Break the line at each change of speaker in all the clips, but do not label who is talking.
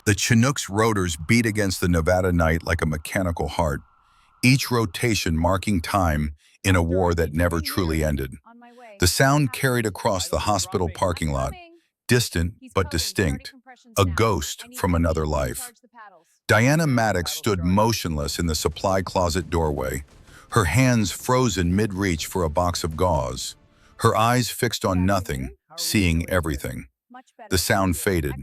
The Chinook's rotors beat against the Nevada night like a mechanical heart, each rotation marking time in a war that never truly ended. The sound carried across the hospital parking lot, distant but distinct, a ghost from another life. Diana Maddox stood motionless in the supply closet doorway, her hands frozen mid-reach for a box of gauze, her eyes fixed on nothing, seeing everything. The sound faded.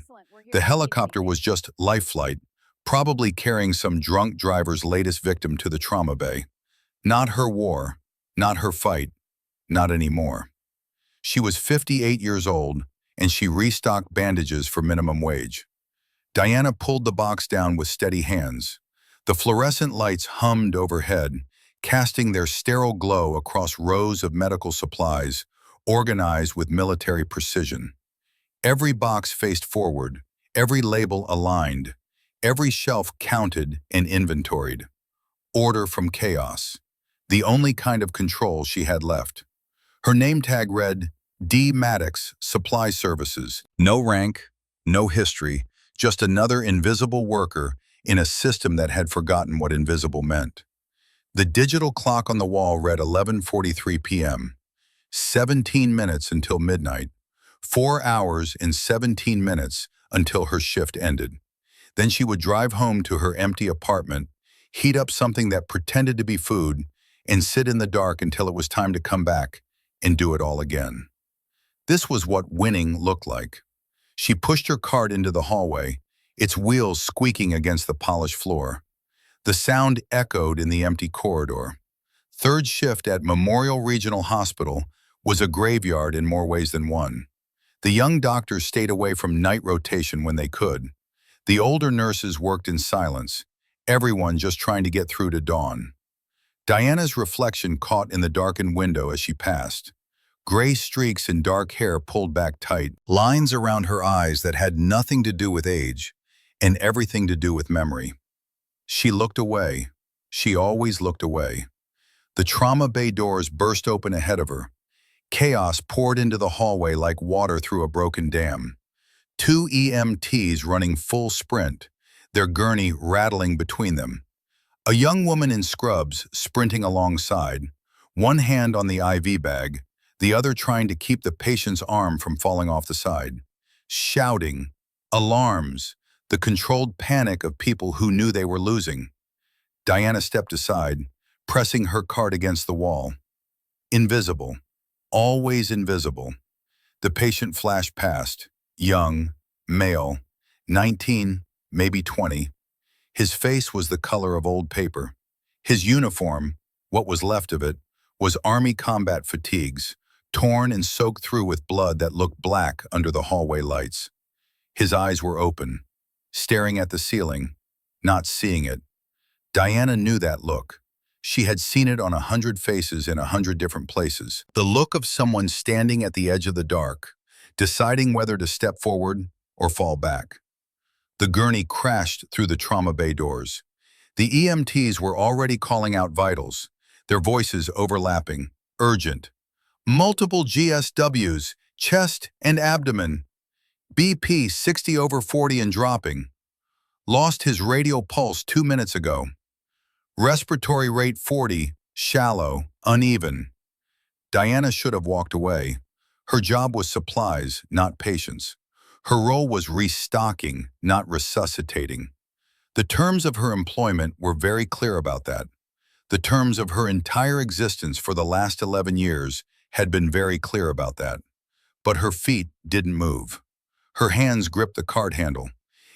The helicopter was just life flight, probably carrying some drunk driver's latest victim to the trauma bay. Not her war, not her fight, not anymore. She was 58 years old, and she restocked bandages for minimum wage. Diana pulled the box down with steady hands. The fluorescent lights hummed overhead, casting their sterile glow across rows of medical supplies, organized with military precision. Every box faced forward, every label aligned, every shelf counted and inventoried. Order from chaos, the only kind of control she had left. Her name tag read, D. Maddox, Supply Services. No rank, no history, just another invisible worker in a system that had forgotten what invisible meant. The digital clock on the wall read 11:43 p.m., 17 minutes until midnight, 4 hours and 17 minutes until her shift ended. Then she would drive home to her empty apartment, heat up something that pretended to be food, and sit in the dark until it was time to come back and do it all again. This was what winning looked like. She pushed her cart into the hallway, its wheels squeaking against the polished floor. The sound echoed in the empty corridor. Third shift at Memorial Regional Hospital was a graveyard in more ways than one. The young doctors stayed away from night rotation when they could. The older nurses worked in silence, everyone just trying to get through to dawn. Diana's reflection caught in the darkened window as she passed. Gray streaks in dark hair pulled back tight, lines around her eyes that had nothing to do with age and everything to do with memory. She looked away. She always looked away. The trauma bay doors burst open ahead of her. Chaos poured into the hallway like water through a broken dam. 2 EMTs running full sprint, their gurney rattling between them. A young woman in scrubs sprinting alongside, one hand on the IV bag, the other trying to keep the patient's arm from falling off the side. Shouting, alarms, the controlled panic of people who knew they were losing. Diana stepped aside, pressing her cart against the wall. Invisible, always invisible. The patient flashed past, young, male, 19, maybe 20. His face was the color of old paper. His uniform, what was left of it, was Army combat fatigues, torn and soaked through with blood that looked black under the hallway lights. His eyes were open, staring at the ceiling, not seeing it. Diana knew that look. She had seen it on 100 faces in 100 different places. The look of someone standing at the edge of the dark, deciding whether to step forward or fall back. The gurney crashed through the trauma bay doors. The EMTs were already calling out vitals, their voices overlapping, urgent. Multiple GSWs, chest and abdomen. BP 60/40 and dropping. Lost his radial pulse 2 minutes ago. Respiratory rate 40, shallow, uneven. Diana should have walked away. Her job was supplies, not patients. Her role was restocking, not resuscitating. The terms of her employment were very clear about that. The terms of her entire existence for the last 11 years had been very clear about that. But her feet didn't move. Her hands gripped the cart handle,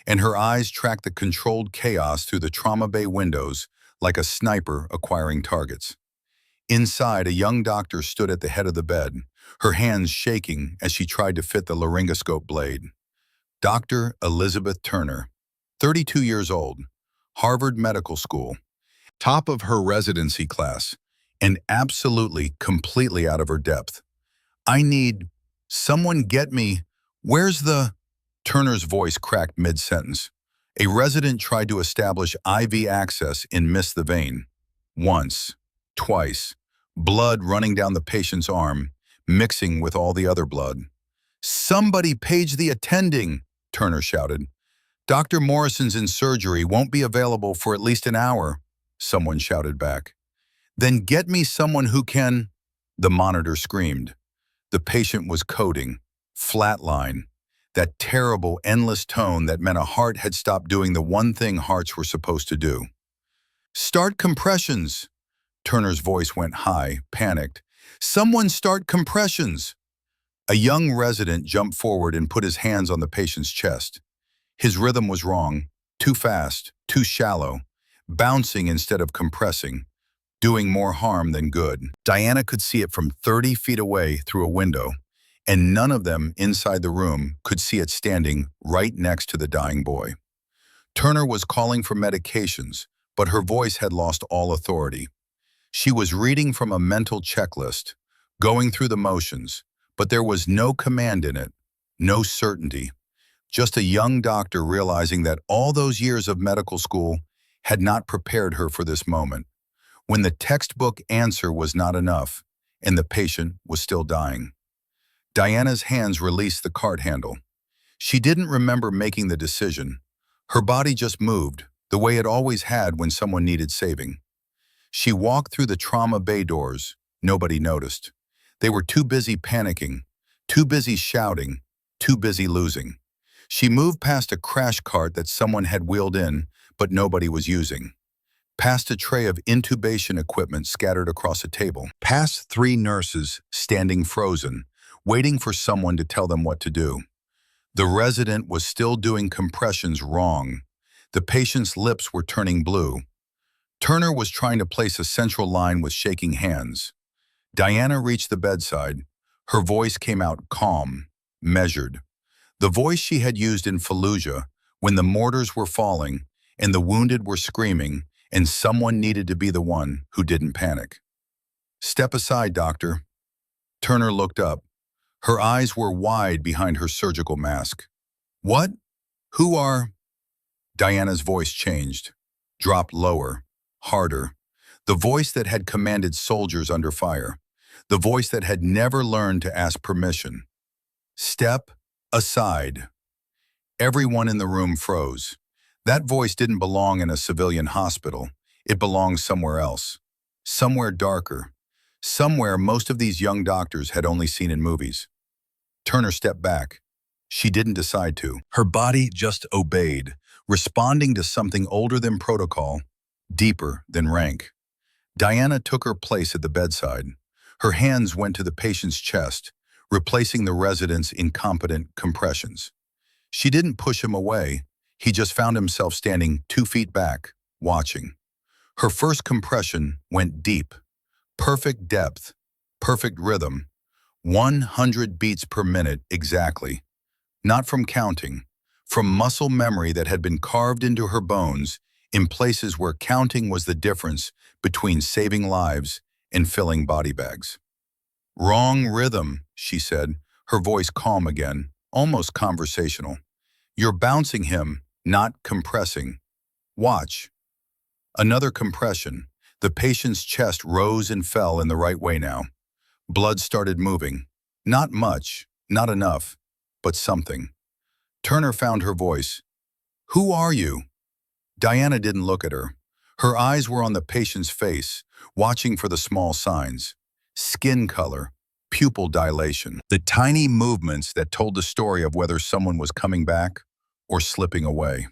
and her eyes tracked the controlled chaos through the trauma bay windows like a sniper acquiring targets. Inside, a young doctor stood at the head of the bed, her hands shaking as she tried to fit the laryngoscope blade. Dr. Elizabeth Turner, 32 years old, Harvard Medical School, top of her residency class, and absolutely, completely out of her depth. I need, someone get me, where's the... Turner's voice cracked mid-sentence. A resident tried to establish IV access and missed the vein. Once, twice, blood running down the patient's arm, mixing with all the other blood. "Somebody page the attending," Turner shouted. "Dr. Morrison's in surgery, won't be available for at least an hour," someone shouted back. "Then get me someone who can—" The monitor screamed. The patient was coding. Flatline. That terrible, endless tone that meant a heart had stopped doing the one thing hearts were supposed to do. "Start compressions!" Turner's voice went high, panicked. "Someone start compressions!" A young resident jumped forward and put his hands on the patient's chest. His rhythm was wrong, too fast, too shallow, bouncing instead of compressing, doing more harm than good. Diana could see it from 30 feet away through a window, and none of them inside the room could see it standing right next to the dying boy. Turner was calling for medications, but her voice had lost all authority. She was reading from a mental checklist, going through the motions, but there was no command in it, no certainty. Just a young doctor realizing that all those years of medical school had not prepared her for this moment, when the textbook answer was not enough and the patient was still dying. Diana's hands released the cart handle. She didn't remember making the decision. Her body just moved, the way it always had when someone needed saving. She walked through the trauma bay doors. Nobody noticed. They were too busy panicking, too busy shouting, too busy losing. She moved past a crash cart that someone had wheeled in, but nobody was using. Past a tray of intubation equipment scattered across a table. Past 3 nurses standing frozen, waiting for someone to tell them what to do. The resident was still doing compressions wrong. The patient's lips were turning blue. Turner was trying to place a central line with shaking hands. Diana reached the bedside. Her voice came out calm, measured. The voice she had used in Fallujah when the mortars were falling and the wounded were screaming and someone needed to be the one who didn't panic. "Step aside, doctor." Turner looked up. Her eyes were wide behind her surgical mask. "What? Who are—" Diana's voice changed, dropped lower, harder. The voice that had commanded soldiers under fire. The voice that had never learned to ask permission. "Step aside." Everyone in the room froze. That voice didn't belong in a civilian hospital. It belonged somewhere else. Somewhere darker. Somewhere most of these young doctors had only seen in movies. Turner stepped back. She didn't decide to. Her body just obeyed, responding to something older than protocol, deeper than rank. Diana took her place at the bedside. Her hands went to the patient's chest, replacing the resident's incompetent compressions. She didn't push him away. He just found himself standing 2 feet back, watching. Her first compression went deep. Perfect depth, perfect rhythm. 100 beats per minute exactly. Not from counting, from muscle memory that had been carved into her bones in places where counting was the difference between saving lives and filling body bags. "Wrong rhythm," she said, her voice calm again, almost conversational. "You're bouncing him, not compressing. Watch." Another compression. The patient's chest rose and fell in the right way now. Blood started moving. Not much, not enough, but something. Turner found her voice. "Who are you?" Diana didn't look at her. Her eyes were on the patient's face, watching for the small signs. Skin color, pupil dilation. The tiny movements that told the story of whether someone was coming back or slipping away.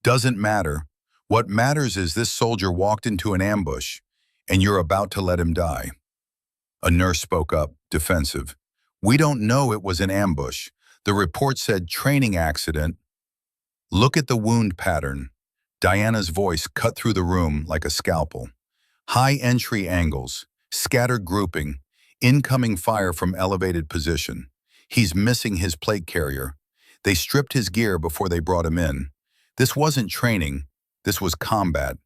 Doesn't matter. What matters is this soldier walked into an ambush, and you're about to let him die. A nurse spoke up, defensive. "We don't know it was an ambush. The report said training accident." "Look at the wound pattern." Diana's voice cut through the room like a scalpel. High entry angles, scattered grouping, incoming fire from elevated position. He's missing his plate carrier. They stripped his gear before they brought him in. This wasn't training, this was combat,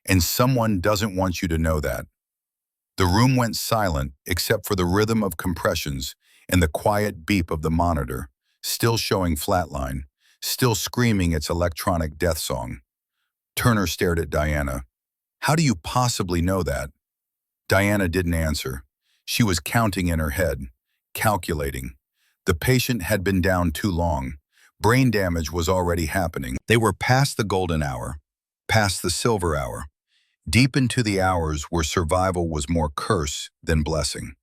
and someone doesn't want you to know that. The room went silent except for the rhythm of compressions and the quiet beep of the monitor, still showing flatline, still screaming its electronic death song. Turner stared at Diana. "How do you possibly know that?" Diana didn't answer. She was counting in her head, calculating. The patient had been down too long. Brain damage was already happening. They were past the golden hour, past the silver hour, deep into the hours where survival was more curse than blessing.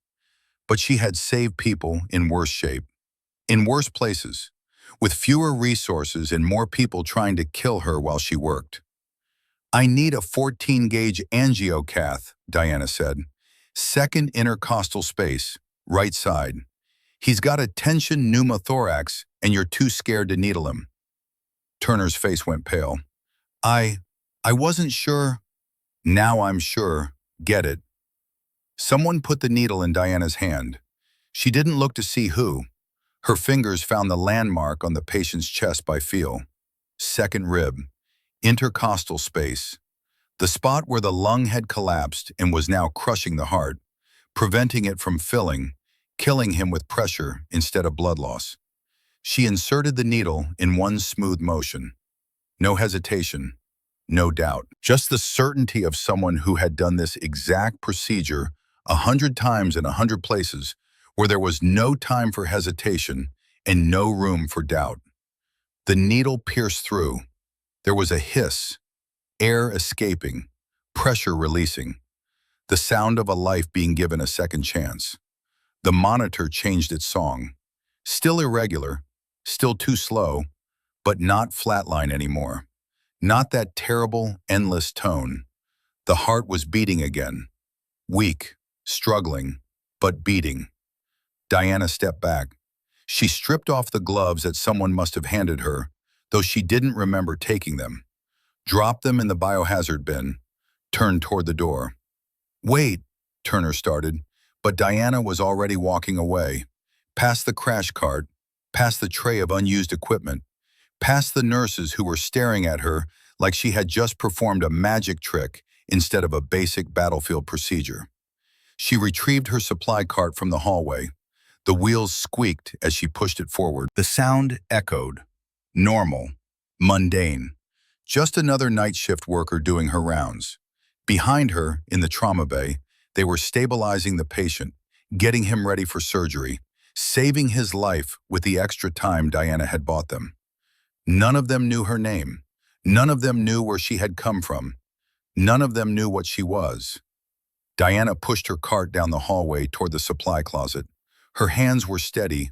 But she had saved people in worse shape, in worse places, with fewer resources and more people trying to kill her while she worked. "I need a 14-gauge angiocath," Diana said. "Second intercostal space, right side. He's got a tension pneumothorax and you're too scared to needle him." Turner's face went pale. I wasn't sure." "Now I'm sure. Get it." Someone put the needle in Diana's hand. She didn't look to see who. Her fingers found the landmark on the patient's chest by feel. Second rib, intercostal space. The spot where the lung had collapsed and was now crushing the heart, preventing it from filling, killing him with pressure instead of blood loss. She inserted the needle in one smooth motion. No hesitation, no doubt. Just the certainty of someone who had done this exact procedure 100 times in 100 places, where there was no time for hesitation and no room for doubt. The needle pierced through. There was a hiss, air escaping, pressure releasing, the sound of a life being given a second chance. The monitor changed its song. Still irregular, still too slow, but not flatline anymore. Not that terrible, endless tone. The heart was beating again. Weak, struggling, but beating. Diana stepped back. She stripped off the gloves that someone must have handed her, though she didn't remember taking them. Dropped them in the biohazard bin. Turned toward the door. "Wait," Turner started, but Diana was already walking away. Past the crash cart, past the tray of unused equipment, past the nurses who were staring at her like she had just performed a magic trick instead of a basic battlefield procedure. She retrieved her supply cart from the hallway. The wheels squeaked as she pushed it forward. The sound echoed. Normal. Mundane. Just another night shift worker doing her rounds. Behind her, in the trauma bay, they were stabilizing the patient, getting him ready for surgery, saving his life with the extra time Diana had bought them. None of them knew her name. None of them knew where she had come from. None of them knew what she was. Diana pushed her cart down the hallway toward the supply closet. Her hands were steady.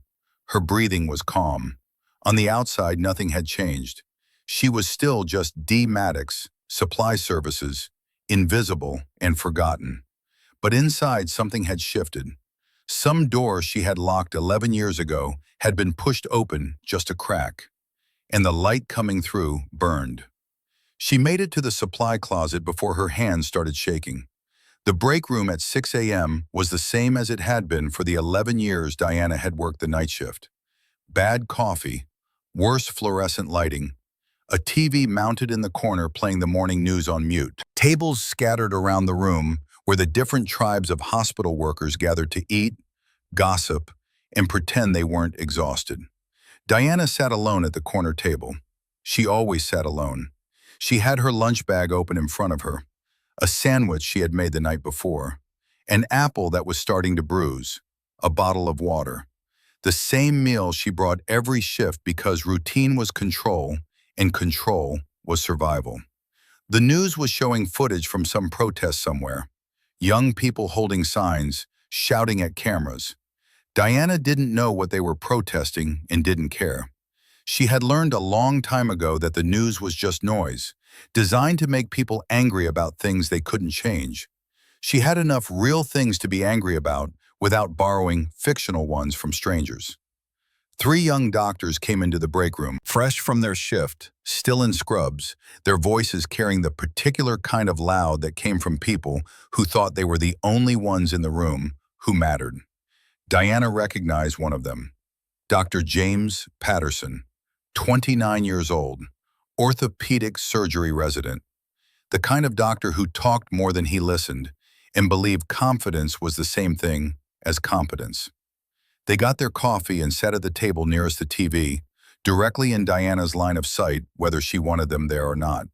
Her breathing was calm. On the outside, nothing had changed. She was still just D. Maddox, supply services, invisible and forgotten. But inside, something had shifted. Some door she had locked 11 years ago had been pushed open just a crack, and the light coming through burned. She made it to the supply closet before her hands started shaking. The break room at 6 a.m. was the same as it had been for the 11 years Diana had worked the night shift. Bad coffee, worse fluorescent lighting, a TV mounted in the corner playing the morning news on mute. Tables scattered around the room where the different tribes of hospital workers gathered to eat, gossip, and pretend they weren't exhausted. Diana sat alone at the corner table. She always sat alone. She had her lunch bag open in front of her, a sandwich she had made the night before, an apple that was starting to bruise, a bottle of water. The same meal she brought every shift because routine was control and control was survival. The news was showing footage from some protest somewhere. Young people holding signs, shouting at cameras. Diana didn't know what they were protesting and didn't care. She had learned a long time ago that the news was just noise, designed to make people angry about things they couldn't change. She had enough real things to be angry about without borrowing fictional ones from strangers. 3 young doctors came into the break room, fresh from their shift, still in scrubs, their voices carrying the particular kind of loud that came from people who thought they were the only ones in the room who mattered. Diana recognized one of them, Dr. James Patterson, 29 years old, orthopedic surgery resident, the kind of doctor who talked more than he listened and believed confidence was the same thing as competence. They got their coffee and sat at the table nearest the TV, directly in Diana's line of sight, whether she wanted them there or not.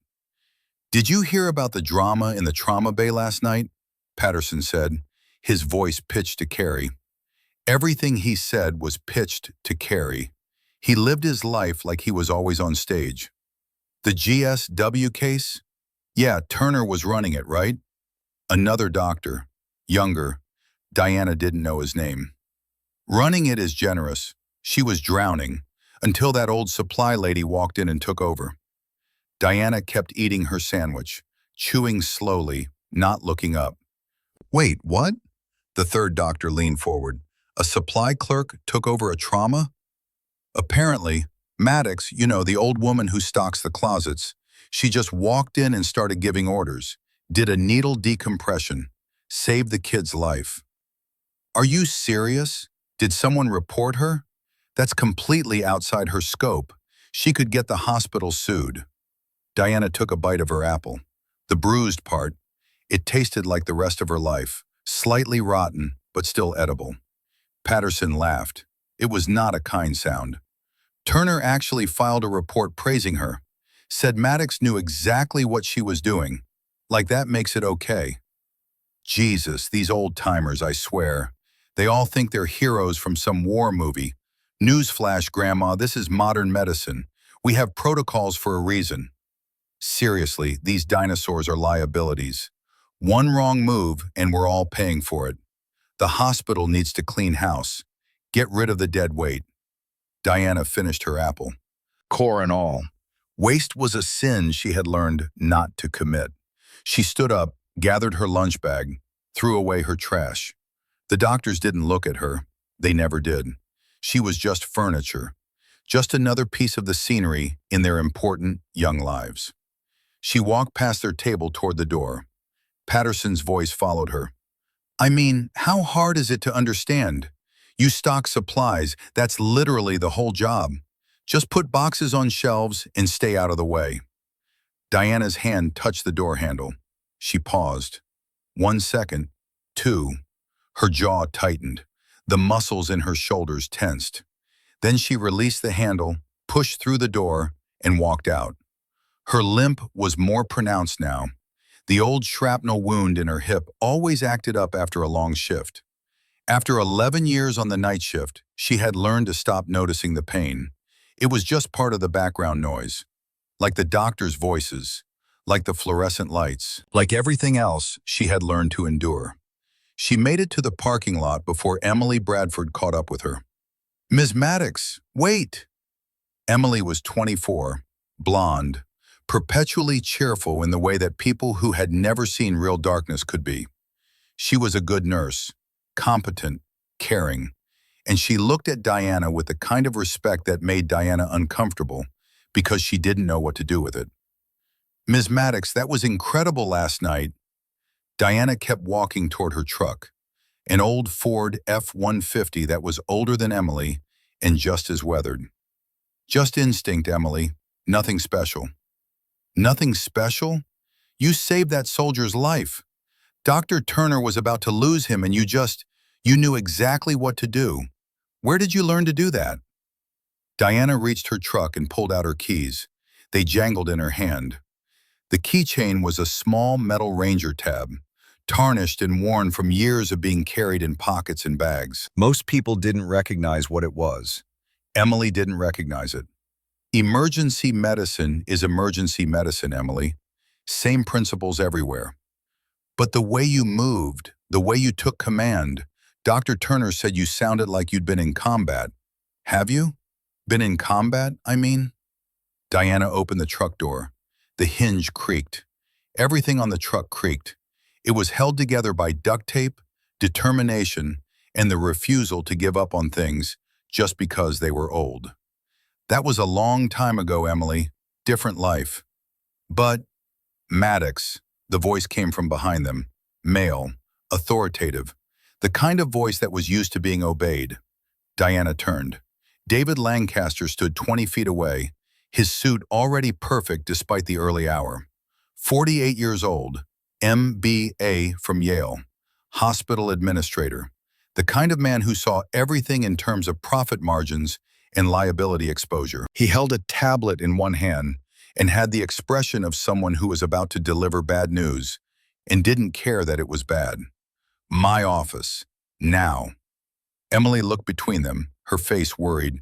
"Did you hear about the drama in the trauma bay last night?" Patterson said, his voice pitched to Carrie. Everything he said was pitched to Carrie. He lived his life like he was always on stage. The GSW case? Yeah, Turner was running it, right? Another doctor. Younger. Diana didn't know his name. Running it is generous. She was drowning, until that old supply lady walked in and took over. Diana kept eating her sandwich, chewing slowly, not looking up. Wait, what? The third doctor leaned forward. A supply clerk took over a trauma? Apparently, Maddox, the old woman who stocks the closets, she just walked in and started giving orders, did a needle decompression, saved the kid's life. Are you serious? Did someone report her? That's completely outside her scope. She could get the hospital sued. Diana took a bite of her apple. The bruised part, it tasted like the rest of her life, slightly rotten, but still edible. Patterson laughed. It was not a kind sound. Turner actually filed a report praising her, said Maddox knew exactly what she was doing. Like that makes it okay. Jesus, these old-timers, I swear. They all think they're heroes from some war movie. Newsflash, Grandma, this is modern medicine. We have protocols for a reason. Seriously, these dinosaurs are liabilities. One wrong move and we're all paying for it. The hospital needs to clean house. Get rid of the dead weight. Diana finished her apple. Core and all. Waste was a sin she had learned not to commit. She stood up, gathered her lunch bag, threw away her trash. The doctors didn't look at her. They never did. She was just furniture, just another piece of the scenery in their important young lives. She walked past their table toward the door. Patterson's voice followed her. I mean, how hard is it to understand? You stock supplies, that's literally the whole job. Just put boxes on shelves and stay out of the way. Diana's hand touched the door handle. She paused. 1 second, 2. Her jaw tightened. The muscles in her shoulders tensed. Then she released the handle, pushed through the door, and walked out. Her limp was more pronounced now. The old shrapnel wound in her hip always acted up after a long shift. After 11 years on the night shift, she had learned to stop noticing the pain. It was just part of the background noise. Like the doctor's voices, like the fluorescent lights, like everything else she had learned to endure. She made it to the parking lot before Emily Bradford caught up with her. Ms. Maddox, wait! Emily was 24, blonde, perpetually cheerful in the way that people who had never seen real darkness could be. She was a good nurse, competent, caring, and she looked at Diana with the kind of respect that made Diana uncomfortable because she didn't know what to do with it. Ms. Maddox, that was incredible last night. Diana kept walking toward her truck, an old Ford F-150 that was older than Emily and just as weathered. Just instinct, Emily. Nothing special. Nothing special? You saved that soldier's life. Dr. Turner was about to lose him and you knew exactly what to do. Where did you learn to do that? Diana reached her truck and pulled out her keys. They jangled in her hand. The keychain was a small metal Ranger tab, tarnished and worn from years of being carried in pockets and bags. Most people didn't recognize what it was. Emily didn't recognize it. Emergency medicine is emergency medicine, Emily. Same principles everywhere. But the way you moved, the way you took command, Dr. Turner said you sounded like you'd been in combat. Have you? Been in combat, I mean? Diana opened the truck door. The hinge creaked. Everything on the truck creaked. It was held together by duct tape, determination, and the refusal to give up on things just because they were old. That was a long time ago, Emily. Different life. But Maddox, the voice came from behind them. Male, authoritative, the kind of voice that was used to being obeyed. Diana turned. David Lancaster stood 20 feet away, his suit already perfect despite the early hour. 48 years old, MBA from Yale, hospital administrator, the kind of man who saw everything in terms of profit margins and liability exposure. He held a tablet in one hand and had the expression of someone who was about to deliver bad news and didn't care that it was bad. My office. Now. Emily looked between them, her face worried.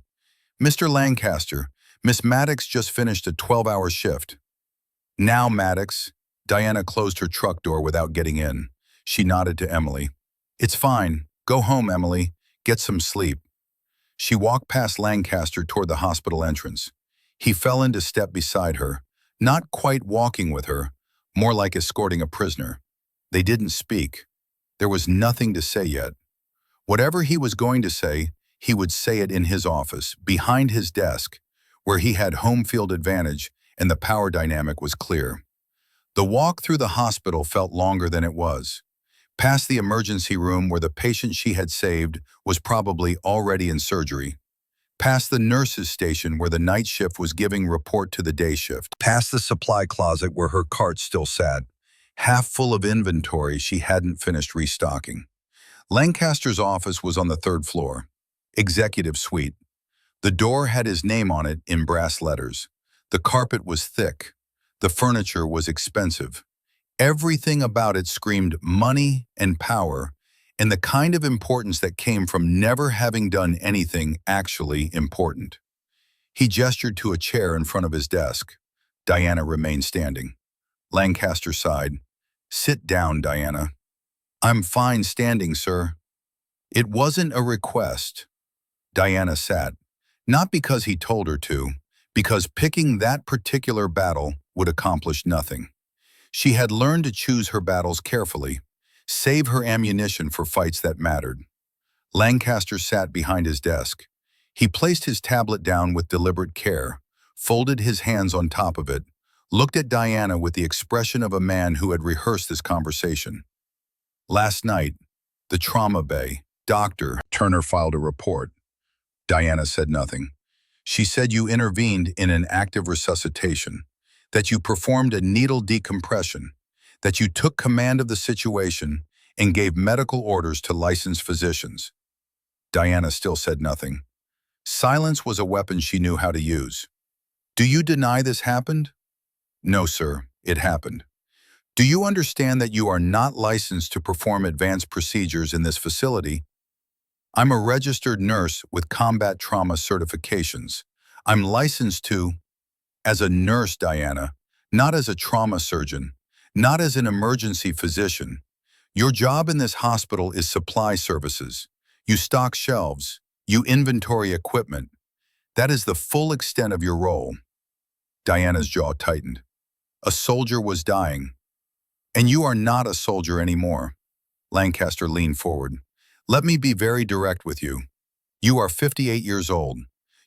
"Mr. Lancaster, Miss Maddox just finished a 12-hour shift." "Now, Maddox." Diana closed her truck door without getting in. She nodded to Emily. "It's fine. Go home, Emily. Get some sleep." She walked past Lancaster toward the hospital entrance. He fell into step beside her, not quite walking with her, more like escorting a prisoner. They didn't speak. There was nothing to say yet. Whatever he was going to say, he would say it in his office, behind his desk, where he had home field advantage and the power dynamic was clear. The walk through the hospital felt longer than it was. Past the emergency room where the patient she had saved was probably already in surgery. Past the nurse's station where the night shift was giving report to the day shift. Past the supply closet where her cart still sat, half full of inventory she hadn't finished restocking. Lancaster's office was on the third floor. Executive suite. The door had his name on it in brass letters. The carpet was thick. The furniture was expensive. Everything about it screamed money and power, and the kind of importance that came from never having done anything actually important. He gestured to a chair in front of his desk. Diana remained standing. Lancaster sighed. "Sit down, Diana." "I'm fine standing, sir." It wasn't a request. Diana sat, not because he told her to, because picking that particular battle would accomplish nothing. She had learned to choose her battles carefully, save her ammunition for fights that mattered. Lancaster sat behind his desk. He placed his tablet down with deliberate care, folded his hands on top of it, looked at Diana with the expression of a man who had rehearsed this conversation. "Last night, the trauma bay, Dr. Turner filed a report." Diana said nothing. "She said you intervened in an active resuscitation, that you performed a needle decompression, that you took command of the situation and gave medical orders to licensed physicians." Diana still said nothing. Silence was a weapon she knew how to use. "Do you deny this happened?" "No, sir, it happened." "Do you understand that you are not licensed to perform advanced procedures in this facility?" "I'm a registered nurse with combat trauma certifications. I'm licensed to—" "As a nurse, Diana, not as a trauma surgeon, not as an emergency physician. Your job in this hospital is supply services. You stock shelves. You inventory equipment. That is the full extent of your role." Diana's jaw tightened. A soldier was dying. "And you are not a soldier anymore." Lancaster leaned forward. "Let me be very direct with you. You are 58 years old.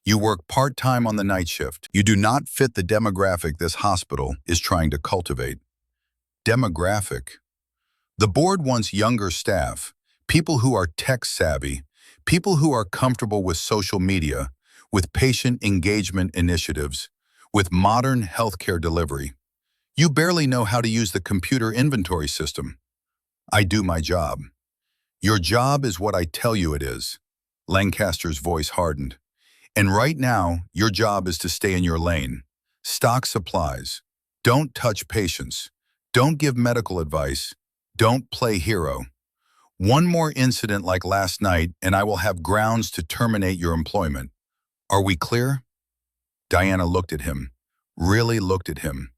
You work part-time on the night shift. You do not fit the demographic this hospital is trying to cultivate." Demographic. The board wants younger staff, people who are tech-savvy, people who are comfortable with social media, with patient engagement initiatives, with modern healthcare delivery. You barely know how to use the computer inventory system. "I do my job." "Your job is what I tell you it is." Lancaster's voice hardened. "And right now, your job is to stay in your lane. Stock supplies. Don't touch patients. Don't give medical advice. Don't play hero. One more incident like last night and I will have grounds to terminate your employment. Are we clear?" Diana looked at him, really looked at him.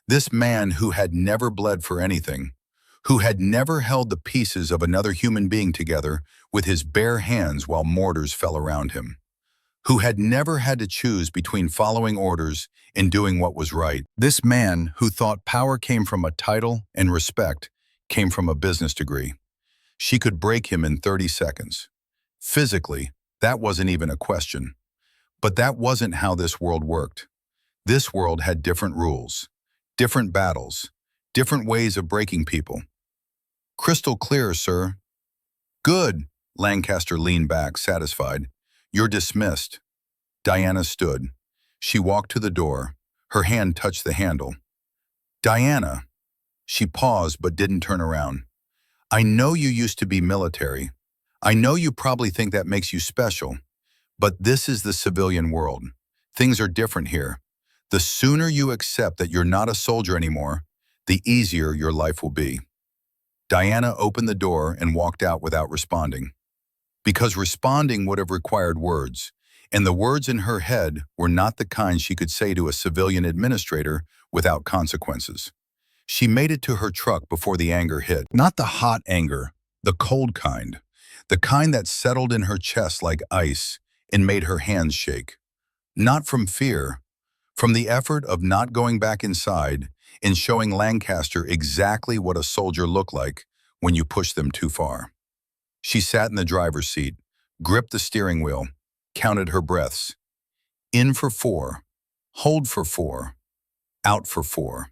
This man who had never bled for anything, who had never held the pieces of another human being together with his bare hands while mortars fell around him, who had never had to choose between following orders and doing what was right. This man who thought power came from a title and respect came from a business degree. She could break him in 30 seconds. Physically, that wasn't even a question. But that wasn't how this world worked. This world had different rules, different battles, different ways of breaking people. "Crystal clear, sir." "Good." Lancaster leaned back, satisfied. "You're dismissed." Diana stood. She walked to the door. Her hand touched the handle. "Diana." She paused but didn't turn around. "I know you used to be military. I know you probably think that makes you special. But this is the civilian world. Things are different here. The sooner you accept that you're not a soldier anymore, the easier your life will be." Diana opened the door and walked out without responding. Because responding would have required words. And the words in her head were not the kind she could say to a civilian administrator without consequences. She made it to her truck before the anger hit. Not the hot anger, the cold kind. The kind that settled in her chest like ice and made her hands shake. Not from fear, from the effort of not going back inside and showing Lancaster exactly what a soldier looked like when you push them too far. She sat in the driver's seat, gripped the steering wheel, counted her breaths. In for 4, hold for 4, out for 4.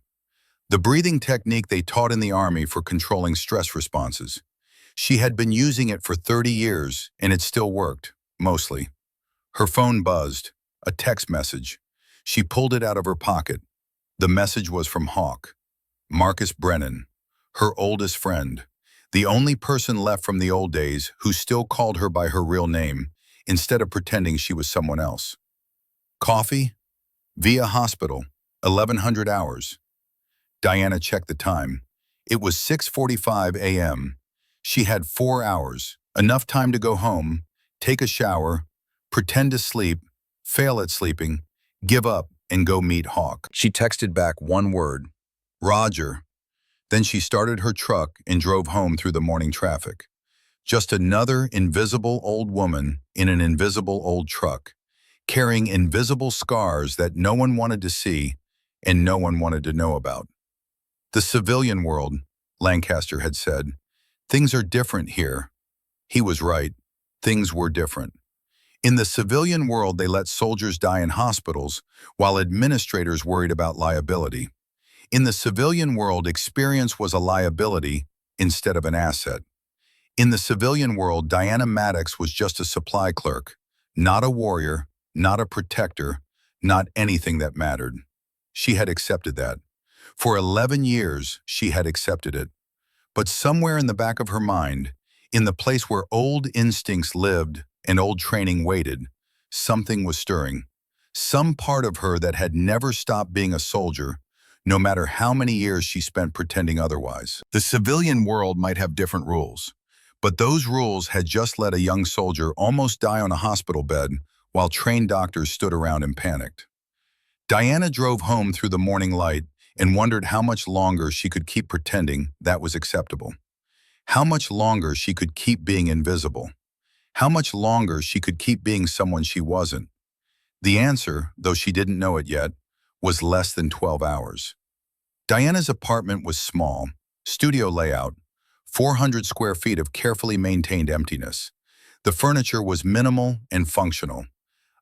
The breathing technique they taught in the Army for controlling stress responses. She had been using it for 30 years, and it still worked, mostly. Her phone buzzed, a text message. She pulled it out of her pocket. The message was from Hawk, Marcus Brennan, her oldest friend, the only person left from the old days who still called her by her real name instead of pretending she was someone else. Coffee? Via hospital, 1100 hours. Diana checked the time. It was 6:45 a.m. She had 4 hours, enough time to go home, take a shower, pretend to sleep, fail at sleeping, give up, and go meet Hawk. She texted back one word, Roger. Then she started her truck and drove home through the morning traffic. Just another invisible old woman in an invisible old truck, carrying invisible scars that no one wanted to see and no one wanted to know about. The civilian world, Lancaster had said, things are different here. He was right. Things were different. In the civilian world, they let soldiers die in hospitals while administrators worried about liability. In the civilian world, experience was a liability instead of an asset. In the civilian world, Diana Maddox was just a supply clerk, not a warrior, not a protector, not anything that mattered. She had accepted that. For 11 years, she had accepted it. But somewhere in the back of her mind, in the place where old instincts lived and old training waited, something was stirring. Some part of her that had never stopped being a soldier, no matter how many years she spent pretending otherwise. The civilian world might have different rules, but those rules had just let a young soldier almost die on a hospital bed while trained doctors stood around and panicked. Diana drove home through the morning light and wondered how much longer she could keep pretending that was acceptable. How much longer she could keep being invisible. How much longer she could keep being someone she wasn't. The answer, though she didn't know it yet, was less than 12 hours. Diana's apartment was small, studio layout, 400 square feet of carefully maintained emptiness. The furniture was minimal and functional.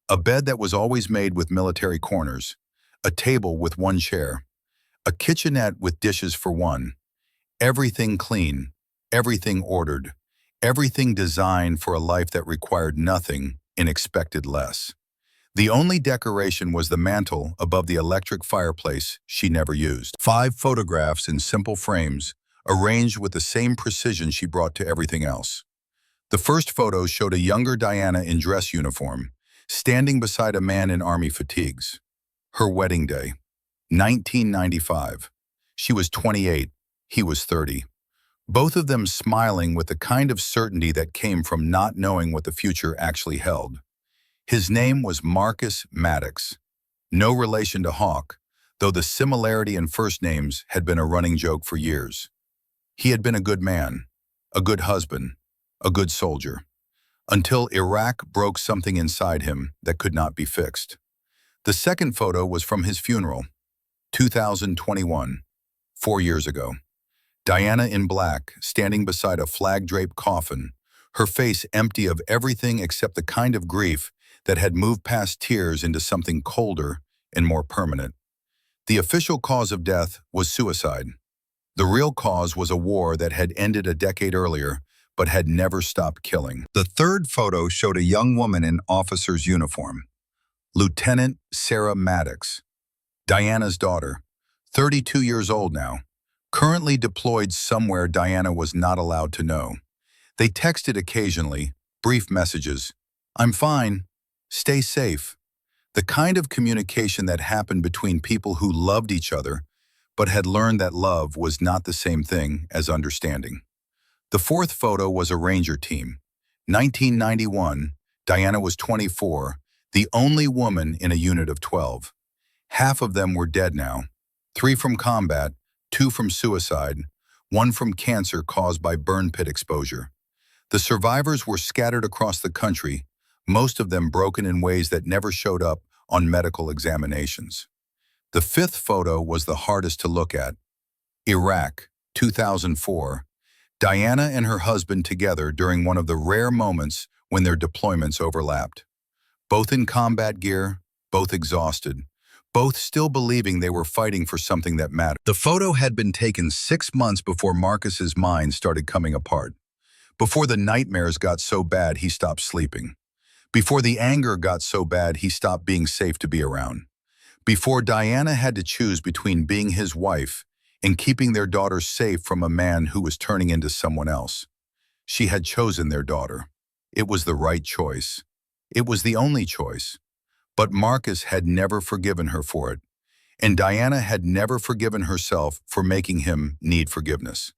A bed that was always made with military corners, a table with one chair, a kitchenette with dishes for one. Everything clean, everything ordered, everything designed for a life that required nothing and expected less. The only decoration was the mantel above the electric fireplace she never used. 5 photographs in simple frames, arranged with the same precision she brought to everything else. The first photo showed a younger Diana in dress uniform, standing beside a man in army fatigues. Her wedding day, 1995. She was 28, he was 30. Both of them smiling with the kind of certainty that came from not knowing what the future actually held. His name was Marcus Maddox. No relation to Hawk, though the similarity in first names had been a running joke for years. He had been a good man, a good husband, a good soldier, until Iraq broke something inside him that could not be fixed. The second photo was from his funeral, 2021, 4 years ago. Diana in black, standing beside a flag-draped coffin, her face empty of everything except the kind of grief that had moved past tears into something colder and more permanent. The official cause of death was suicide. The real cause was a war that had ended a decade earlier, but had never stopped killing. The third photo showed a young woman in officer's uniform, Lieutenant Sarah Maddox, Diana's daughter, 32 years old now, currently deployed somewhere Diana was not allowed to know. They texted occasionally, brief messages, "I'm fine, stay safe." The kind of communication that happened between people who loved each other, but had learned that love was not the same thing as understanding. The fourth photo was a ranger team. 1991, Diana was 24, The only woman in a unit of 12. Half of them were dead now. 3 from combat, 2 from suicide, 1 from cancer caused by burn pit exposure. The survivors were scattered across the country, most of them broken in ways that never showed up on medical examinations. The 5th photo was the hardest to look at. Iraq, 2004. Diana and her husband together during one of the rare moments when their deployments overlapped. Both in combat gear, both exhausted, both still believing they were fighting for something that mattered. The photo had been taken 6 months before Marcus's mind started coming apart. Before the nightmares got so bad he stopped sleeping. Before the anger got so bad he stopped being safe to be around. Before Diana had to choose between being his wife and keeping their daughter safe from a man who was turning into someone else. She had chosen their daughter. It was the right choice. It was the only choice. But Marcus had never forgiven her for it, and Diana had never forgiven herself for making him need forgiveness.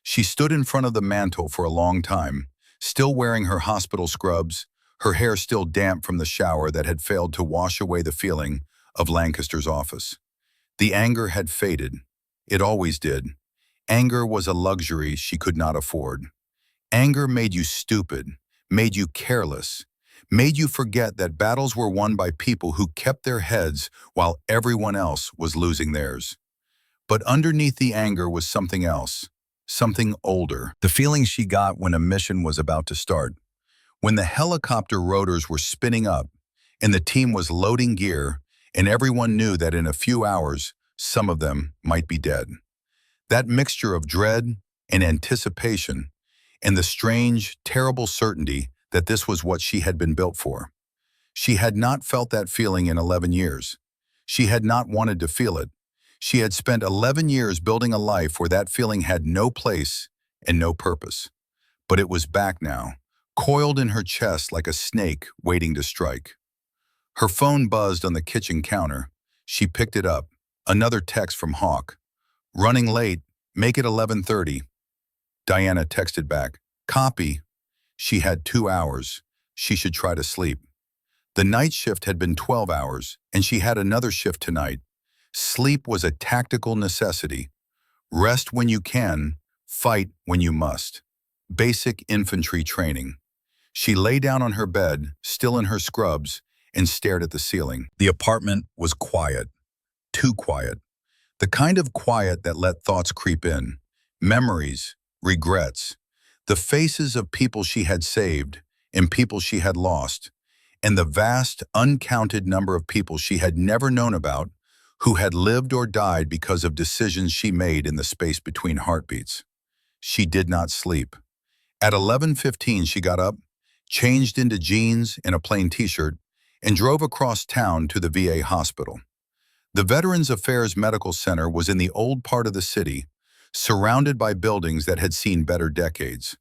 She stood in front of the mantel for a long time, still wearing her hospital scrubs, her hair still damp from the shower that had failed to wash away the feeling of Lancaster's office. The anger had faded. It always did. Anger was a luxury she could not afford. Anger made you stupid, made you careless, made you forget that battles were won by people who kept their heads while everyone else was losing theirs. But underneath the anger was something else, something older. The feeling she got when a mission was about to start. When the helicopter rotors were spinning up and the team was loading gear and everyone knew that in a few hours, some of them might be dead. That mixture of dread and anticipation and the strange, terrible certainty that this was what she had been built for. She had not felt that feeling in 11 years. She had not wanted to feel it. She had spent 11 years building a life where that feeling had no place and no purpose. But it was back now, coiled in her chest like a snake waiting to strike. Her phone buzzed on the kitchen counter. She picked it up. Another text from Hawk. "Running late. Make it 11:30. Diana texted back. "Copy." She had 2 hours. She should try to sleep. The night shift had been 12 hours, and she had another shift tonight. Sleep was a tactical necessity. Rest when you can, fight when you must. Basic infantry training. She lay down on her bed, still in her scrubs, and stared at the ceiling. The apartment was quiet. Too quiet. The kind of quiet that let thoughts creep in. Memories, regrets, the faces of people she had saved and people she had lost, and the vast, uncounted number of people she had never known about who had lived or died because of decisions she made in the space between heartbeats. She did not sleep. At 11:15 she got up, changed into jeans and a plain t-shirt, and drove across town to the VA hospital. The Veterans Affairs Medical Center was in the old part of the city, surrounded by buildings that had seen better decades.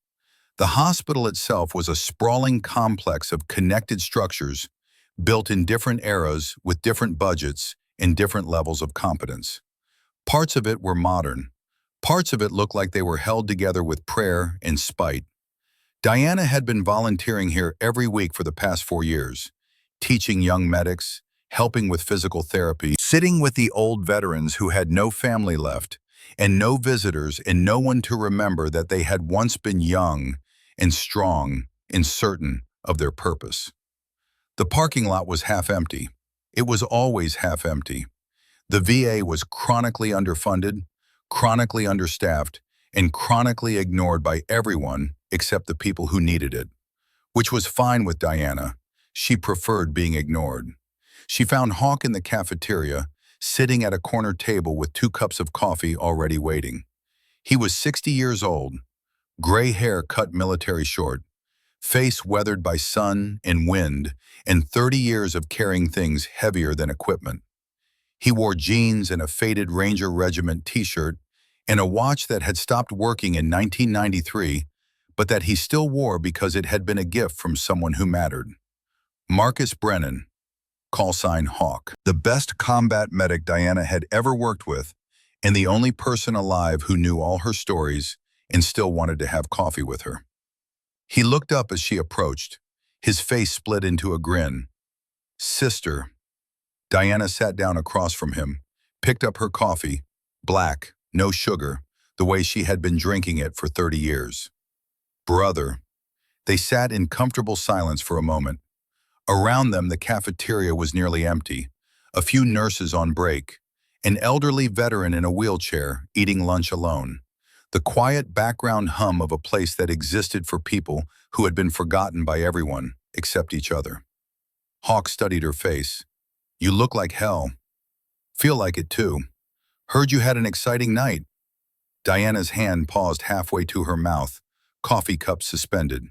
The hospital itself was a sprawling complex of connected structures built in different eras with different budgets and different levels of competence. Parts of it were modern. Parts of it looked like they were held together with prayer and spite. Diana had been volunteering here every week for the past 4 years, teaching young medics, helping with physical therapy, sitting with the old veterans who had no family left, and no visitors and no one to remember that they had once been young and strong and certain of their purpose. The parking lot was half empty. It was always half empty. The VA was chronically underfunded, chronically understaffed, and chronically ignored by everyone except the people who needed it, which was fine with Diana. She preferred being ignored. She found Hawk in the cafeteria, sitting at a corner table with 2 cups of coffee already waiting. He was 60 years old, gray hair cut military short, face weathered by sun and wind, and 30 years of carrying things heavier than equipment. He wore jeans and a faded Ranger Regiment t-shirt and a watch that had stopped working in 1993, but that he still wore because it had been a gift from someone who mattered. Marcus Brennan, call sign Hawk, the best combat medic Diana had ever worked with, and the only person alive who knew all her stories and still wanted to have coffee with her. He looked up as she approached, his face split into a grin. Sister. Diana sat down across from him, picked up her coffee, black, no sugar, the way she had been drinking it for 30 years. Brother. They sat in comfortable silence for a moment. Around them, the cafeteria was nearly empty, a few nurses on break, an elderly veteran in a wheelchair eating lunch alone. The quiet background hum of a place that existed for people who had been forgotten by everyone except each other. Hawk studied her face. You look like hell. Feel like it too. Heard you had an exciting night. Diana's hand paused halfway to her mouth, coffee cup suspended.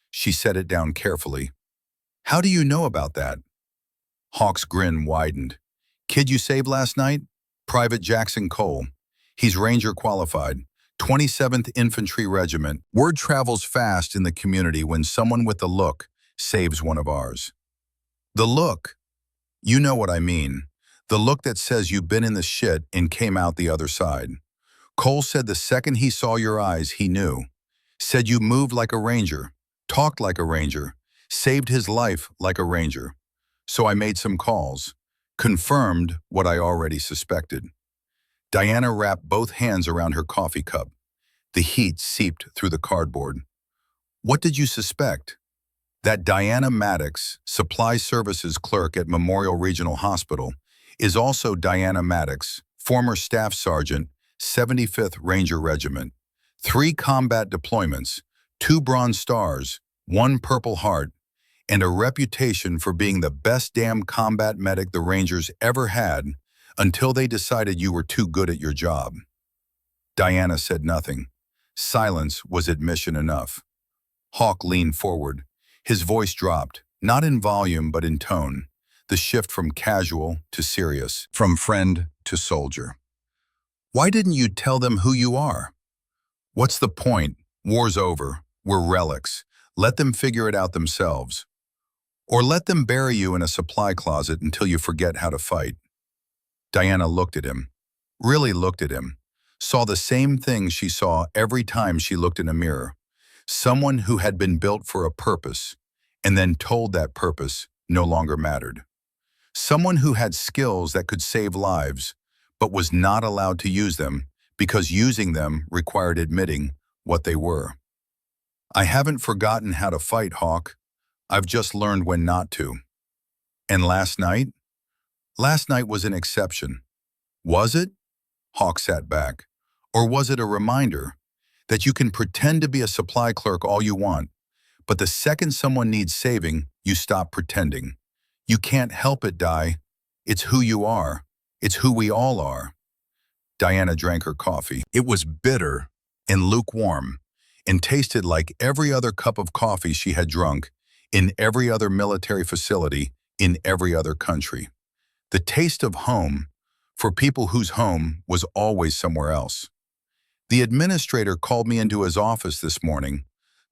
She set it down carefully. How do you know about that? Hawk's grin widened. Kid you saved last night? Private Jackson Cole. He's Ranger qualified. 27th Infantry Regiment. Word travels fast in the community when someone with the look saves one of ours. The look. You know what I mean. The look that says you've been in the shit and came out the other side. Cole said the second he saw your eyes, he knew. Said you moved like a Ranger, talked like a Ranger, saved his life like a Ranger. So I made some calls, confirmed what I already suspected. Diana wrapped both hands around her coffee cup. The heat seeped through the cardboard. What did you suspect? That Diana Maddox, supply services clerk at Memorial Regional Hospital, is also Diana Maddox, former staff sergeant, 75th Ranger Regiment. 3 combat deployments, 2 Bronze Stars, 1 Purple Heart, and a reputation for being the best damn combat medic the Rangers ever had until they decided you were too good at your job. Diana said nothing. Silence was admission enough. Hawk leaned forward. His voice dropped, not in volume but in tone, the shift from casual to serious, from friend to soldier. Why didn't you tell them who you are? What's the point? War's over. We're relics. Let them figure it out themselves. Or let them bury you in a supply closet until you forget how to fight. Diana looked at him, really looked at him, saw the same thing she saw every time she looked in a mirror. Someone who had been built for a purpose, and then told that purpose no longer mattered. Someone who had skills that could save lives, but was not allowed to use them because using them required admitting what they were. I haven't forgotten how to fight, Hawk. I've just learned when not to. And last night? Last night was an exception. Was it? Hawk sat back. Or was it a reminder that you can pretend to be a supply clerk all you want, but the second someone needs saving, you stop pretending. You can't help it, Di. It's who you are. It's who we all are. Diana drank her coffee. It was bitter and lukewarm and tasted like every other cup of coffee she had drunk in every other military facility in every other country. The taste of home for people whose home was always somewhere else. The administrator called me into his office this morning,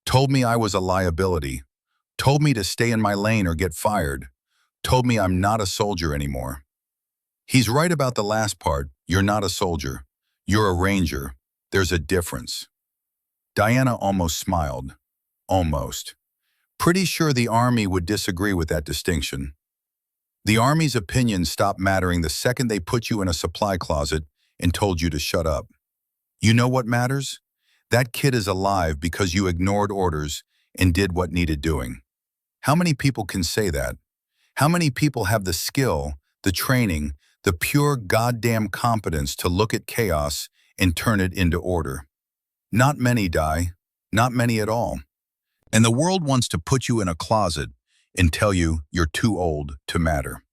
told me I was a liability, told me to stay in my lane or get fired, told me I'm not a soldier anymore. He's right about the last part. You're not a soldier. You're a ranger. There's a difference. Diana almost smiled. Almost. Pretty sure the Army would disagree with that distinction. The Army's opinion stopped mattering the second they put you in a supply closet and told you to shut up. You know what matters? That kid is alive because you ignored orders and did what needed doing. How many people can say that? How many people have the skill, the training, the pure goddamn competence to look at chaos and turn it into order? Not many, Di. Not many at all. And the world wants to put you in a closet and tell you you're too old to matter.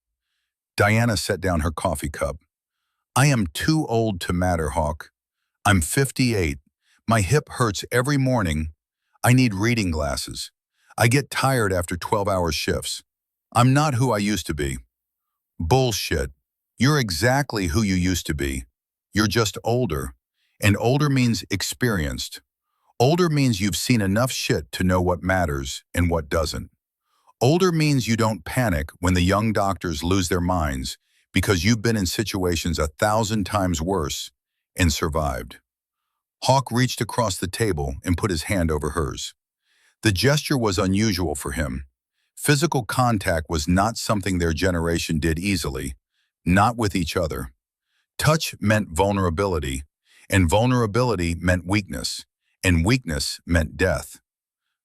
Diana set down her coffee cup. I am too old to matter, Hawk. I'm 58. My hip hurts every morning. I need reading glasses. I get tired after 12-hour shifts. I'm not who I used to be. Bullshit. You're exactly who you used to be. You're just older. And older means experienced. Older means you've seen enough shit to know what matters and what doesn't. Older means you don't panic when the young doctors lose their minds because you've been in situations 1,000 times worse and survived. Hawk reached across the table and put his hand over hers. The gesture was unusual for him. Physical contact was not something their generation did easily, not with each other. Touch meant vulnerability, and vulnerability meant weakness, and weakness meant death.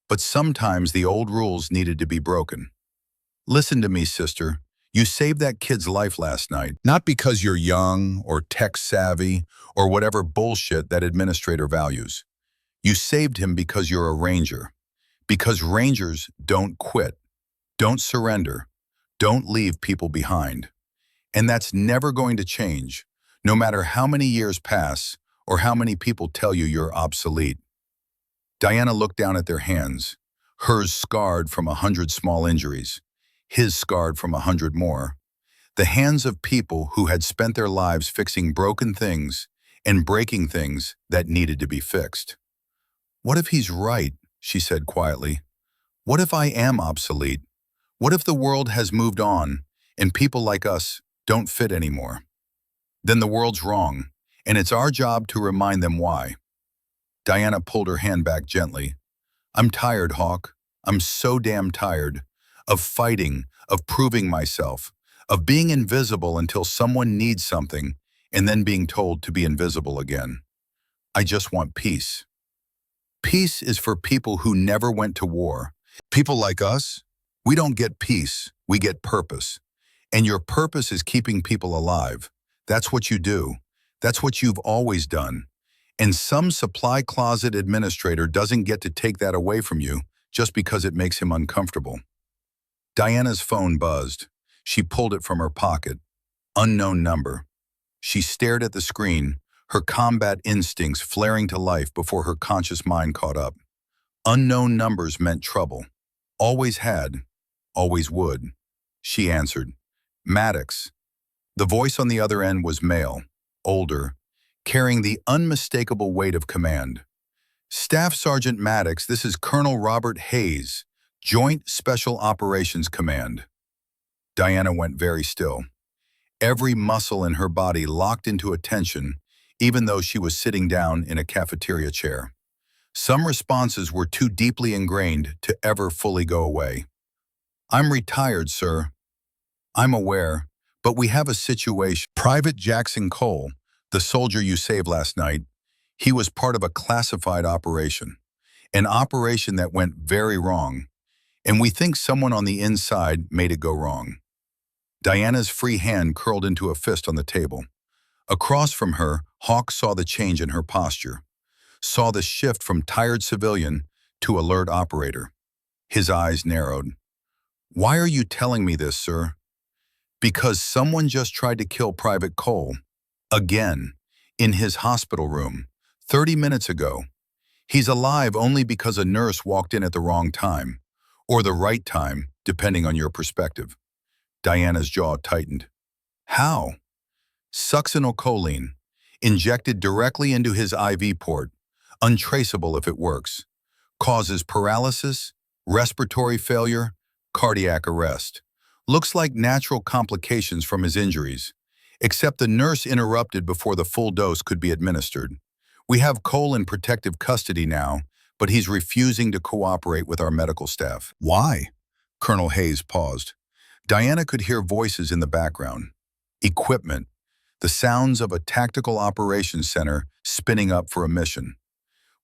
But sometimes the old rules needed to be broken. Listen to me, sister. You saved that kid's life last night, not because you're young or tech-savvy or whatever bullshit that administrator values. You saved him because you're a ranger. Because rangers don't quit, don't surrender, don't leave people behind. And that's never going to change, no matter how many years pass or how many people tell you you're obsolete. Diana looked down at their hands, hers scarred from 100 small injuries, his scarred from 100 more. The hands of people who had spent their lives fixing broken things and breaking things that needed to be fixed. What if he's right, she said quietly. What if I am obsolete? What if the world has moved on and people like us don't fit anymore? Then the world's wrong, and it's our job to remind them why. Diana pulled her hand back gently. I'm tired, Hawk. I'm so damn tired of fighting, of proving myself, of being invisible until someone needs something and then being told to be invisible again. I just want peace. Peace is for people who never went to war. People like us, we don't get peace, we get purpose. And your purpose is keeping people alive. That's what you do. That's what you've always done. And some supply closet administrator doesn't get to take that away from you just because it makes him uncomfortable. Diana's phone buzzed. She pulled it from her pocket. Unknown number. She stared at the screen, her combat instincts flaring to life before her conscious mind caught up. Unknown numbers meant trouble. Always had, always would. She answered. Maddox. The voice on the other end was male, older, carrying the unmistakable weight of command. Staff Sergeant Maddox, this is Colonel Robert Hayes, Joint Special Operations Command. Diana went very still. Every muscle in her body locked into attention, even though she was sitting down in a cafeteria chair. Some responses were too deeply ingrained to ever fully go away. I'm retired, sir. I'm aware, but we have a situation. Private Jackson Cole, the soldier you saved last night, he was part of a classified operation, an operation that went very wrong, and we think someone on the inside made it go wrong. Diana's free hand curled into a fist on the table. Across from her, Hawk saw the change in her posture, saw the shift from tired civilian to alert operator. His eyes narrowed. Why are you telling me this, sir? Because someone just tried to kill Private Cole. Again, in his hospital room, 30 minutes ago. He's alive only because a nurse walked in at the wrong time, or the right time, depending on your perspective. Diana's jaw tightened. How? Succinylcholine, injected directly into his IV port, untraceable if it works, causes paralysis, respiratory failure, cardiac arrest. Looks like natural complications from his injuries, except the nurse interrupted before the full dose could be administered. We have Cole in protective custody now, but he's refusing to cooperate with our medical staff. Why? Colonel Hayes paused. Diana could hear voices in the background. Equipment. The sounds of a tactical operations center spinning up for a mission.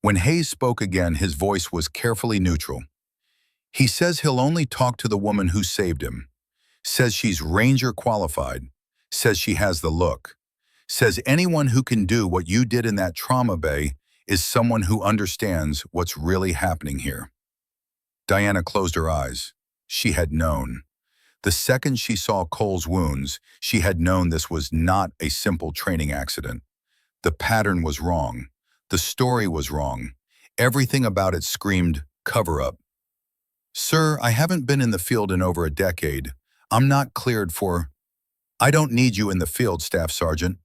When Hayes spoke again, his voice was carefully neutral. He says he'll only talk to the woman who saved him. Says she's Ranger qualified. Says she has the look. Says anyone who can do what you did in that trauma bay is someone who understands what's really happening here. Diana closed her eyes. She had known. The second she saw Cole's wounds, she had known this was not a simple training accident. The pattern was wrong. The story was wrong. Everything about it screamed cover-up. Sir, I haven't been in the field in over a decade. I'm not cleared for... I don't need you in the field, Staff Sergeant.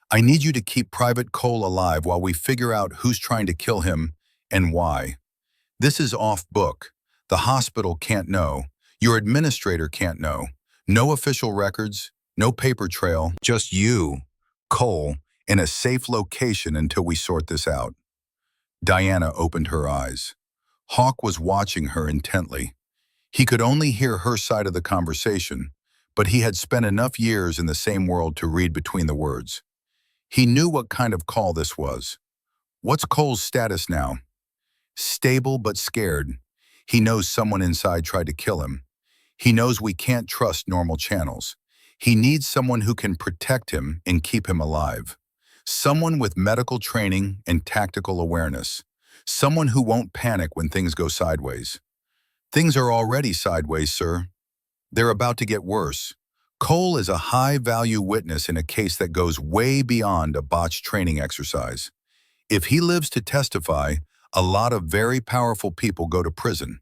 I need you to keep Private Cole alive while we figure out who's trying to kill him and why. This is off book. The hospital can't know. Your administrator can't know. No official records, no paper trail. Just you, Cole, in a safe location until we sort this out. Diana opened her eyes. Hawk was watching her intently. He could only hear her side of the conversation, but he had spent enough years in the same world to read between the words. He knew what kind of call this was. What's Cole's status now? Stable but scared. He knows someone inside tried to kill him. He knows we can't trust normal channels. He needs someone who can protect him and keep him alive. Someone with medical training and tactical awareness. Someone who won't panic when things go sideways. Things are already sideways, sir. They're about to get worse. Cole is a high-value witness in a case that goes way beyond a botched training exercise. If he lives to testify, a lot of very powerful people go to prison.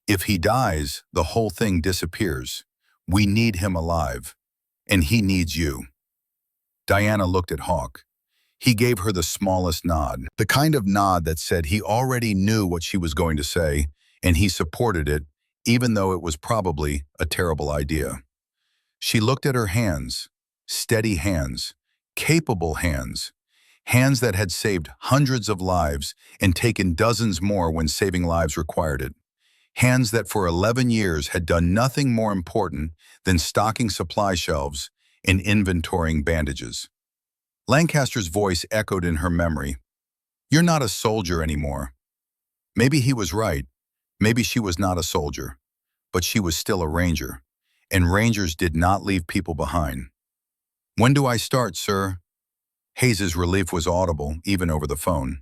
If he dies, the whole thing disappears. We need him alive. And he needs you. Diana looked at Hawk. He gave her the smallest nod, the kind of nod that said he already knew what she was going to say, and he supported it, even though it was probably a terrible idea. She looked at her hands, steady hands, capable hands, hands that had saved hundreds of lives and taken dozens more when saving lives required it. Hands that for 11 years had done nothing more important than stocking supply shelves and inventorying bandages. Lancaster's voice echoed in her memory. You're not a soldier anymore. Maybe he was right. Maybe she was not a soldier. But she was still a ranger. And rangers did not leave people behind. When do I start, sir? Hayes's relief was audible, even over the phone.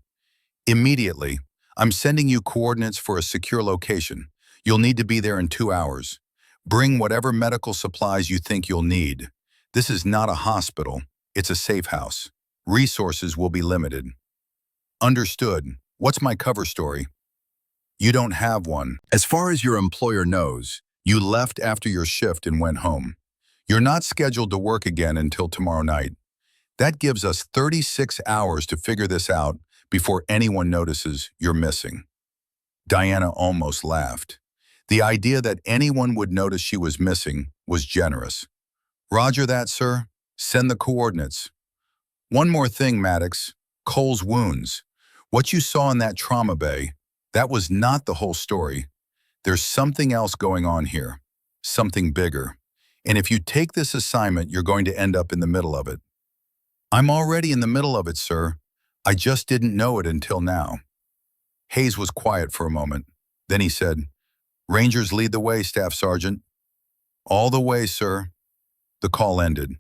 Immediately. I'm sending you coordinates for a secure location. You'll need to be there in 2 hours. Bring whatever medical supplies you think you'll need. This is not a hospital. It's a safe house. Resources will be limited. Understood. What's my cover story? You don't have one. As far as your employer knows, you left after your shift and went home. You're not scheduled to work again until tomorrow night. That gives us 36 hours to figure this out before anyone notices you're missing. Diana almost laughed. The idea that anyone would notice she was missing was generous. Roger that, sir. Send the coordinates. One more thing, Maddox. Cole's wounds. What you saw in that trauma bay, that was not the whole story. There's something else going on here. Something bigger. And if you take this assignment, you're going to end up in the middle of it. I'm already in the middle of it, sir. I just didn't know it until now. Hayes was quiet for a moment. Then he said, Rangers lead the way, Staff Sergeant. All the way, sir. The call ended.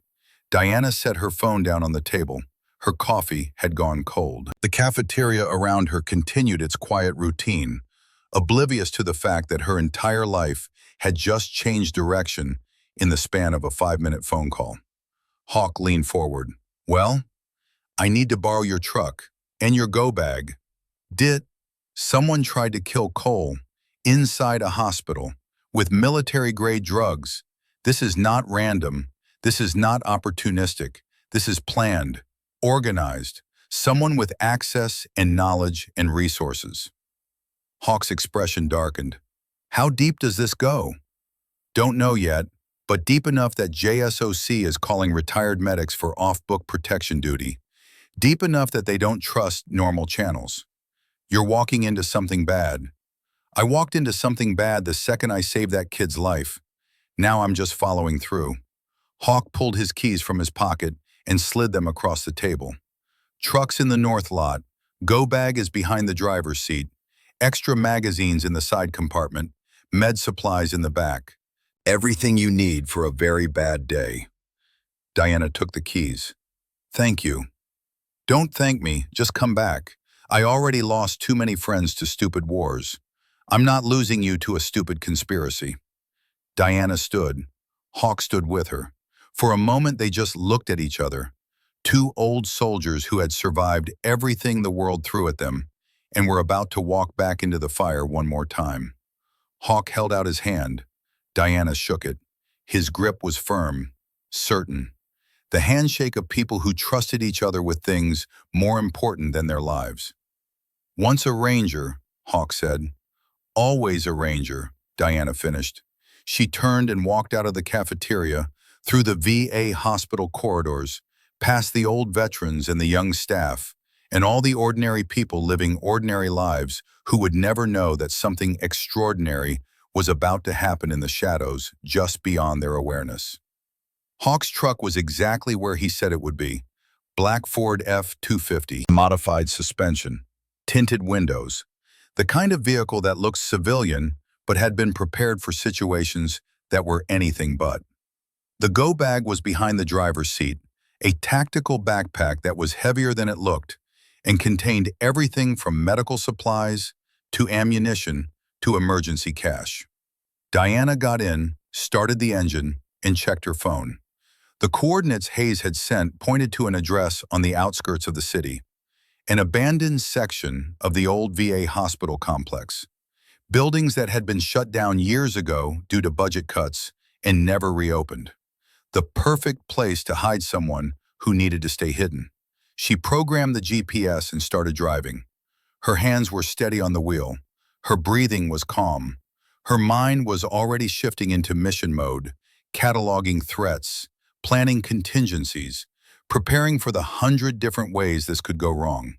Diana set her phone down on the table. Her coffee had gone cold. The cafeteria around her continued its quiet routine, oblivious to the fact that her entire life had just changed direction in the span of a 5-minute phone call. Hawk leaned forward. Well, I need to borrow your truck and your go bag. Someone tried to kill Cole inside a hospital with military-grade drugs. This is not random. This is not opportunistic. This is planned, organized, someone with access and knowledge and resources. Hawk's expression darkened. How deep does this go? Don't know yet, but deep enough that JSOC is calling retired medics for off-book protection duty. Deep enough that they don't trust normal channels. You're walking into something bad. I walked into something bad the second I saved that kid's life. Now I'm just following through. Hawk pulled his keys from his pocket and slid them across the table. Truck's in the north lot. Go bag is behind the driver's seat. Extra magazines in the side compartment. Med supplies in the back. Everything you need for a very bad day. Diana took the keys. Thank you. Don't thank me, just come back. I already lost too many friends to stupid wars. I'm not losing you to a stupid conspiracy. Diana stood. Hawk stood with her. For a moment, they just looked at each other. Two old soldiers who had survived everything the world threw at them and were about to walk back into the fire one more time. Hawk held out his hand. Diana shook it. His grip was firm, certain. The handshake of people who trusted each other with things more important than their lives. Once a ranger, Hawk said. Always a ranger, Diana finished. She turned and walked out of the cafeteria, through the VA hospital corridors, past the old veterans and the young staff, and all the ordinary people living ordinary lives who would never know that something extraordinary was about to happen in the shadows just beyond their awareness. Hawk's truck was exactly where he said it would be. Black Ford F-250, modified suspension, tinted windows, the kind of vehicle that looks civilian but had been prepared for situations that were anything but. The go bag was behind the driver's seat, a tactical backpack that was heavier than it looked and contained everything from medical supplies to ammunition to emergency cash. Diana got in, started the engine, and checked her phone. The coordinates Hayes had sent pointed to an address on the outskirts of the city, an abandoned section of the old VA hospital complex. Buildings that had been shut down years ago due to budget cuts and never reopened. The perfect place to hide someone who needed to stay hidden. She programmed the GPS and started driving. Her hands were steady on the wheel. Her breathing was calm. Her mind was already shifting into mission mode, cataloging threats, planning contingencies, preparing for the 100 different ways this could go wrong.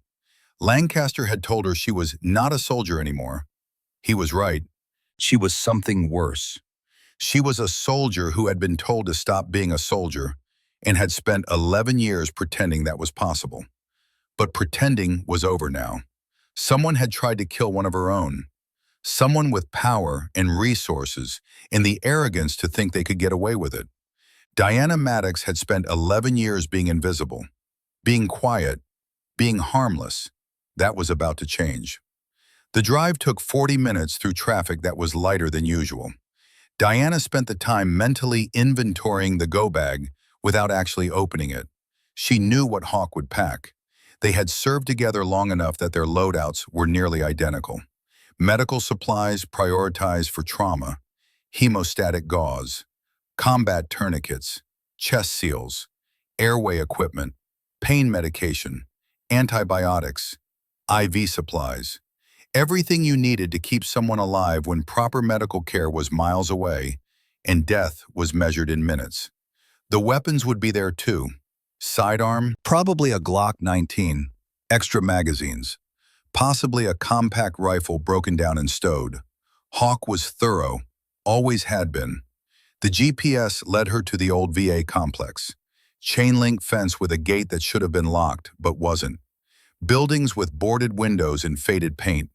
Lancaster had told her she was not a soldier anymore. He was right. She was something worse. She was a soldier who had been told to stop being a soldier and had spent 11 years pretending that was possible. But pretending was over now. Someone had tried to kill one of her own. Someone with power and resources and the arrogance to think they could get away with it. Diana Maddox had spent 11 years being invisible, being quiet, being harmless. That was about to change. The drive took 40 minutes through traffic that was lighter than usual. Diana spent the time mentally inventorying the go bag without actually opening it. She knew what Hawk would pack. They had served together long enough that their loadouts were nearly identical. Medical supplies prioritized for trauma, hemostatic gauze, combat tourniquets, chest seals, airway equipment, pain medication, antibiotics, IV supplies. Everything you needed to keep someone alive when proper medical care was miles away and death was measured in minutes. The weapons would be there too. Sidearm, probably a Glock 19, extra magazines, possibly a compact rifle broken down and stowed. Hawk was thorough, always had been. The GPS led her to the old VA complex. Chain-link fence with a gate that should have been locked, but wasn't. Buildings with boarded windows and faded paint.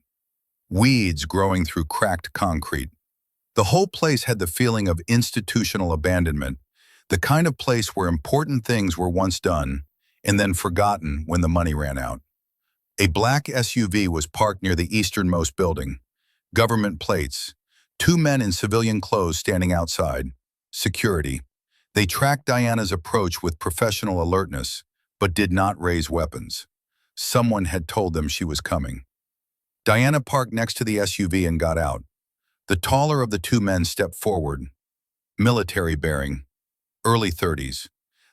Weeds growing through cracked concrete. The whole place had the feeling of institutional abandonment, the kind of place where important things were once done and then forgotten when the money ran out. A black SUV was parked near the easternmost building. Government plates. 2 men in civilian clothes standing outside. Security. They tracked Diana's approach with professional alertness, but did not raise weapons. Someone had told them she was coming. Diana parked next to the SUV and got out. The taller of the 2 men stepped forward. Military bearing. Early 30s.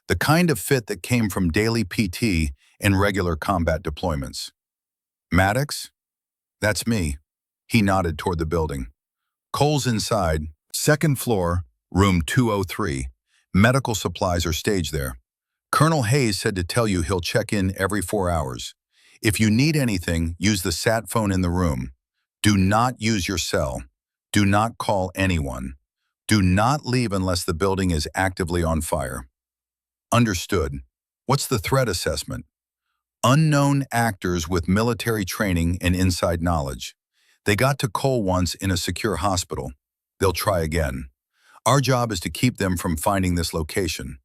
The kind of fit that came from daily PT and regular combat deployments. Maddox? That's me. He nodded toward the building. Cole's inside, 2nd floor, room 203. Medical supplies are staged there. Colonel Hayes said to tell you he'll check in every 4 hours. If you need anything, use the sat phone in the room. Do not use your cell. Do not call anyone. Do not leave unless the building is actively on fire. Understood. What's the threat assessment? Unknown actors with military training and inside knowledge. They got to Cole once in a secure hospital. They'll try again. Our job is to keep them from finding this location.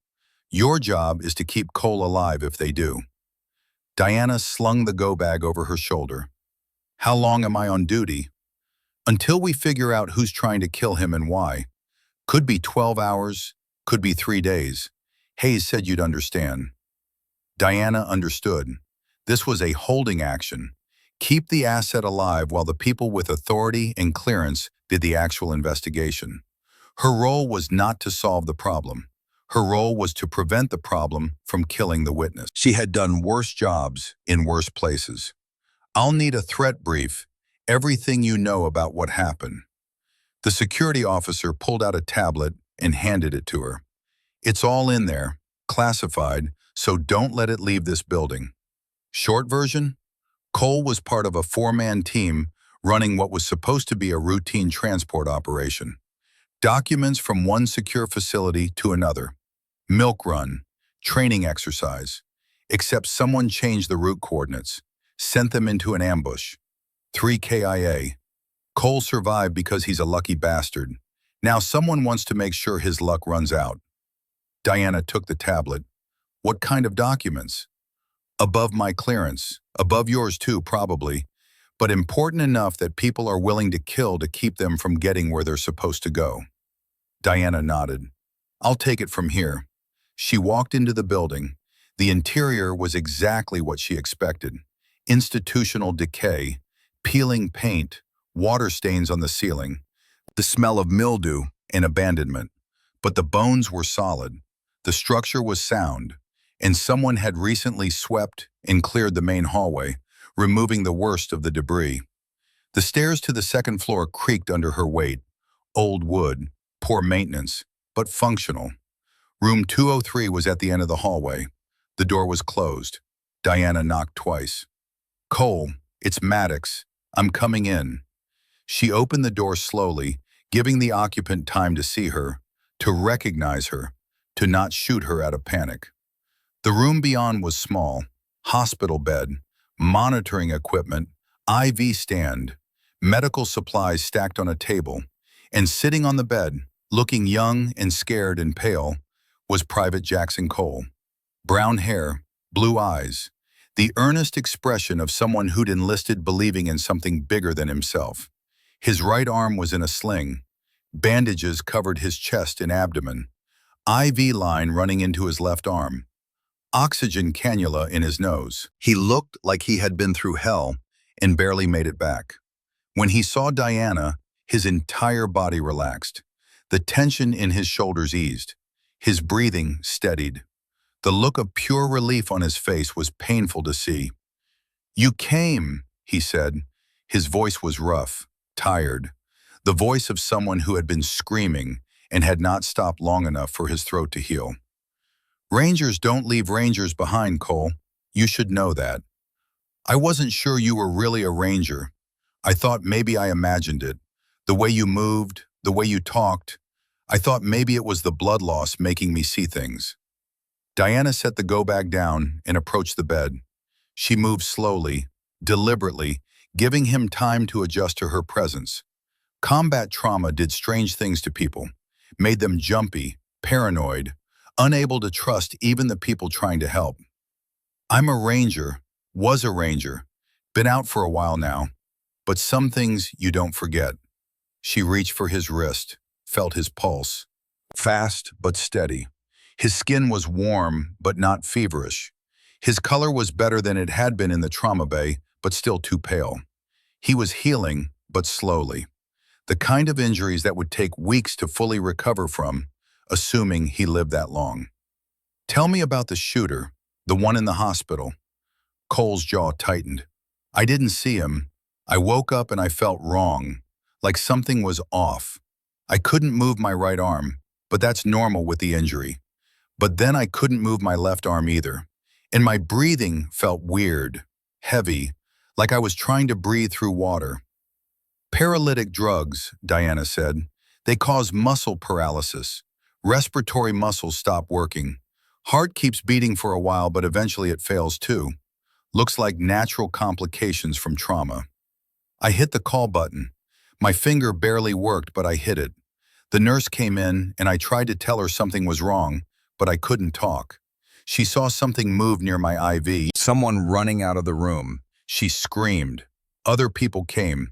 Your job is to keep Cole alive if they do. Diana slung the go bag over her shoulder. How long am I on duty? Until we figure out who's trying to kill him and why. Could be 12 hours, could be 3 days. Hayes said you'd understand. Diana understood. This was a holding action. Keep the asset alive while the people with authority and clearance did the actual investigation. Her role was not to solve the problem. Her role was to prevent the problem from killing the witness. She had done worse jobs in worse places. I'll need a threat brief, everything you know about what happened. The security officer pulled out a tablet and handed it to her. It's all in there, classified, so don't let it leave this building. Short version? Cole was part of a 4-man team running what was supposed to be a routine transport operation. Documents from one secure facility to another. Milk run, training exercise. Except someone changed the route coordinates, sent them into an ambush. 3 KIA. Cole survived because he's a lucky bastard. Now someone wants to make sure his luck runs out. Diana took the tablet. What kind of documents? Above my clearance, above yours too, probably, but important enough that people are willing to kill to keep them from getting where they're supposed to go. Diana nodded. I'll take it from here. She walked into the building. The interior was exactly what she expected. Institutional decay, peeling paint, water stains on the ceiling, the smell of mildew and abandonment. But the bones were solid. The structure was sound, and someone had recently swept and cleared the main hallway, removing the worst of the debris. The stairs to the second floor creaked under her weight. Old wood, poor maintenance, but functional. Room 203 was at the end of the hallway. The door was closed. Diana knocked twice. Cole, it's Maddox. I'm coming in. She opened the door slowly, giving the occupant time to see her, to recognize her, to not shoot her out of panic. The room beyond was small. Hospital bed, monitoring equipment, IV stand, medical supplies stacked on a table, and sitting on the bed, looking young and scared and pale, was Private Jackson Cole. Brown hair, blue eyes, the earnest expression of someone who'd enlisted believing in something bigger than himself. His right arm was in a sling. Bandages covered his chest and abdomen. IV line running into his left arm. Oxygen cannula in his nose. He looked like he had been through hell and barely made it back. When he saw Diana, his entire body relaxed. The tension in his shoulders eased. His breathing steadied. The look of pure relief on his face was painful to see. "You came," he said. His voice was rough, tired. The voice of someone who had been screaming and had not stopped long enough for his throat to heal. Rangers don't leave rangers behind, Cole. You should know that. I wasn't sure you were really a ranger. I thought maybe I imagined it. The way you moved, the way you talked. I thought maybe it was the blood loss making me see things. Diana set the go bag down and approached the bed. She moved slowly, deliberately, giving him time to adjust to her presence. Combat trauma did strange things to people, made them jumpy, paranoid, unable to trust even the people trying to help. I'm a ranger, was a ranger, been out for a while now, but some things you don't forget. She reached for his wrist, felt his pulse. Fast but steady. His skin was warm but not feverish. His color was better than it had been in the trauma bay, but still too pale. He was healing, but slowly. The kind of injuries that would take weeks to fully recover from, assuming he lived that long. Tell me about the shooter, the one in the hospital. Cole's jaw tightened. I didn't see him. I woke up and I felt wrong, like something was off. I couldn't move my right arm, but that's normal with the injury. But then I couldn't move my left arm either, and my breathing felt weird, heavy, like I was trying to breathe through water. Paralytic drugs, Diana said. They cause muscle paralysis. Respiratory muscles stop working. Heart keeps beating for a while, but eventually it fails too. Looks like natural complications from trauma. I hit the call button. My finger barely worked, but I hit it. The nurse came in, and I tried to tell her something was wrong, but I couldn't talk. She saw something move near my IV, someone running out of the room. She screamed. Other people came.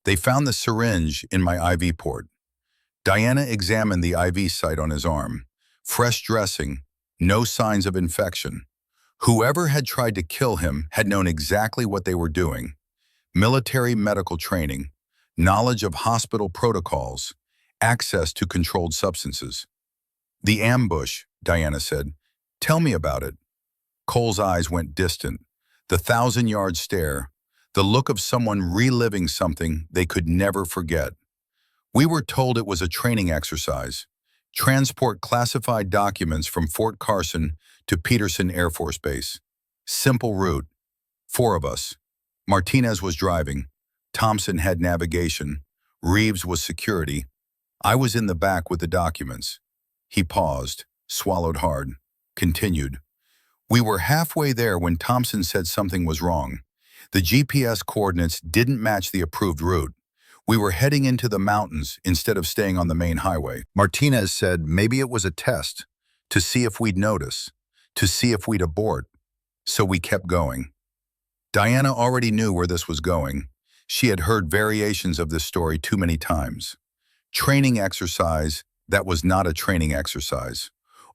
They found the syringe in my IV port. Diana examined the IV site on his arm. Fresh dressing, no signs of infection. Whoever had tried to kill him had known exactly what they were doing. Military medical training, knowledge of hospital protocols, access to controlled substances. The ambush, Diana said. Tell me about it. Cole's eyes went distant. The 1,000-yard stare, the look of someone reliving something they could never forget. We were told it was a training exercise. Transport classified documents from Fort Carson to Peterson Air Force Base. Simple route. 4 of us. Martinez was driving. Thompson had navigation. Reeves was security. I was in the back with the documents. He paused, swallowed hard, continued. We were halfway there when Thompson said something was wrong. The GPS coordinates didn't match the approved route. We were heading into the mountains instead of staying on the main highway. Martinez said maybe it was a test, to see if we'd notice, to see if we'd abort. So we kept going. Diana already knew where this was going. She had heard variations of this story too many times. Training exercise that was not a training exercise.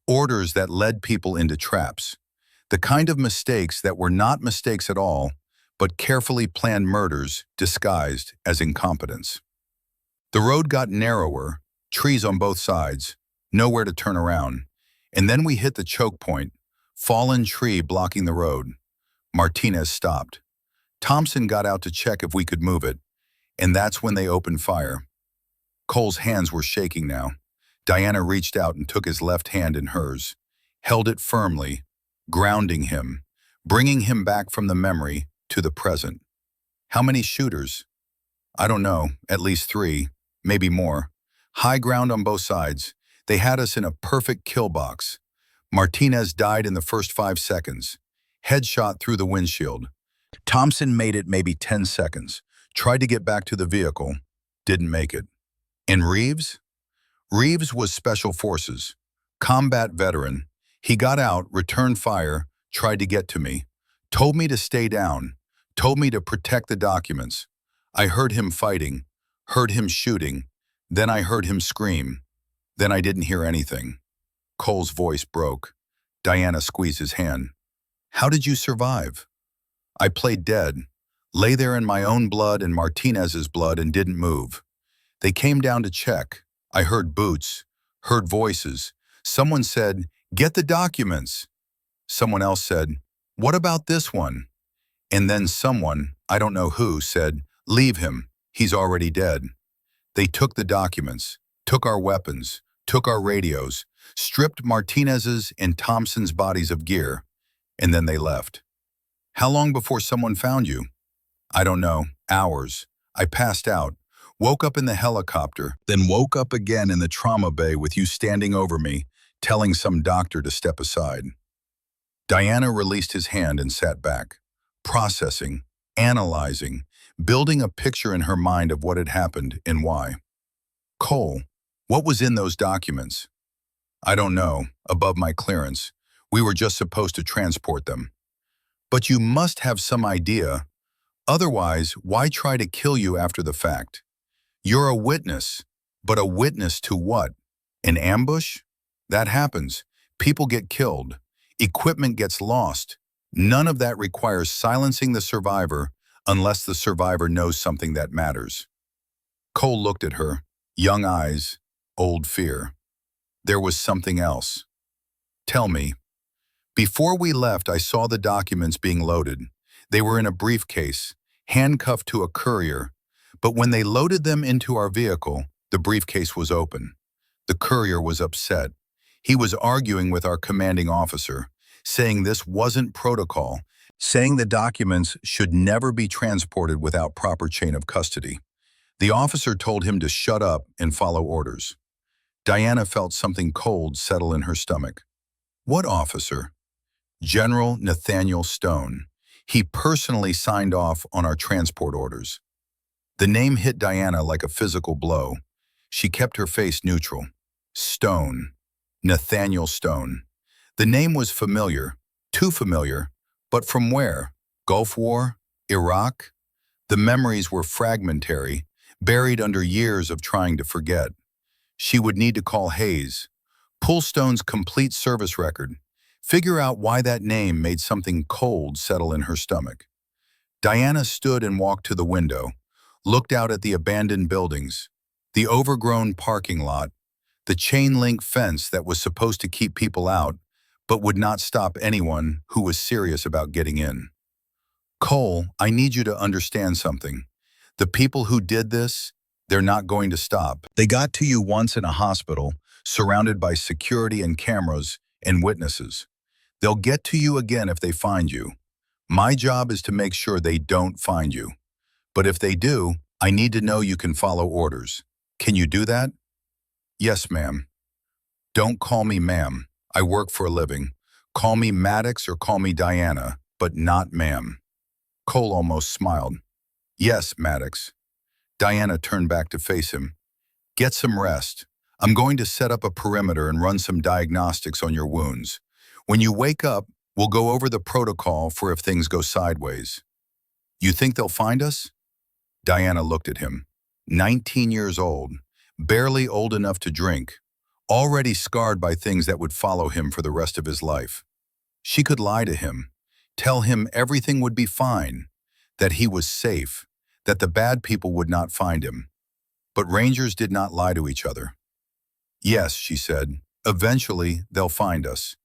Orders that led people into traps. The kind of mistakes that were not mistakes at all, but carefully planned murders disguised as incompetence. The road got narrower, trees on both sides, nowhere to turn around. And then we hit the choke point, fallen tree blocking the road. Martinez stopped. Thompson got out to check if we could move it, and that's when they opened fire. Cole's hands were shaking now. Diana reached out and took his left hand in hers, held it firmly, grounding him, bringing him back from the memory to the present. How many shooters? I don't know, at least 3, maybe more. High ground on both sides. They had us in a perfect kill box. Martinez died in the first 5 seconds. Headshot through the windshield. Thompson made it maybe 10 seconds. Tried to get back to the vehicle. Didn't make it. And Reeves? Reeves was Special Forces. Combat veteran. He got out, returned fire, tried to get to me. Told me to stay down. Told me to protect the documents. I heard him fighting. Heard him shooting. Then I heard him scream. Then I didn't hear anything. Cole's voice broke. Diana squeezed his hand. How did you survive? I played dead. Lay there in my own blood and Martinez's blood and didn't move. They came down to check. I heard boots. Heard voices. Someone said, "Get the documents." Someone else said, "What about this one?" And then someone, I don't know who, said, "Leave him. He's already dead." They took the documents, took our weapons, took our radios, stripped Martinez's and Thompson's bodies of gear, and then they left. How long before someone found you? I don't know. Hours. I passed out, woke up in the helicopter, then woke up again in the trauma bay with you standing over me, telling some doctor to step aside. Diana released his hand and sat back, processing, analyzing, building a picture in her mind of what had happened and why. Cole, what was in those documents? I don't know, above my clearance. We were just supposed to transport them. But you must have some idea. Otherwise, why try to kill you after the fact? You're a witness, but a witness to what? An ambush? That happens. People get killed. Equipment gets lost. None of that requires silencing the survivor unless the survivor knows something that matters. Cole looked at her, young eyes, old fear. There was something else. Tell me. Before we left, I saw the documents being loaded. They were in a briefcase, handcuffed to a courier. But when they loaded them into our vehicle, the briefcase was open. The courier was upset. He was arguing with our commanding officer, saying this wasn't protocol, saying the documents should never be transported without proper chain of custody. The officer told him to shut up and follow orders. Diana felt something cold settle in her stomach. What officer? General Nathaniel Stone. He personally signed off on our transport orders. The name hit Diana like a physical blow. She kept her face neutral. Stone. Nathaniel Stone. The name was familiar, too familiar, but from where? Gulf War? Iraq? The memories were fragmentary, buried under years of trying to forget. She would need to call Hayes, pull Stone's complete service record, figure out why that name made something cold settle in her stomach. Diana stood and walked to the window, looked out at the abandoned buildings, the overgrown parking lot, the chain-link fence that was supposed to keep people out, but would not stop anyone who was serious about getting in. Cole, I need you to understand something. The people who did this, they're not going to stop. They got to you once in a hospital, surrounded by security and cameras and witnesses. They'll get to you again if they find you. My job is to make sure they don't find you. But if they do, I need to know you can follow orders. Can you do that? Yes, ma'am. Don't call me ma'am. I work for a living. Call me Maddox or call me Diana, but not ma'am. Cole almost smiled. Yes, Maddox. Diana turned back to face him. Get some rest. I'm going to set up a perimeter and run some diagnostics on your wounds. When you wake up, we'll go over the protocol for if things go sideways. You think they'll find us? Diana looked at him. 19 years old, barely old enough to drink, already scarred by things that would follow him for the rest of his life. She could lie to him, tell him everything would be fine, that he was safe, that the bad people would not find him. But Rangers did not lie to each other. Yes, she said, eventually they'll find us.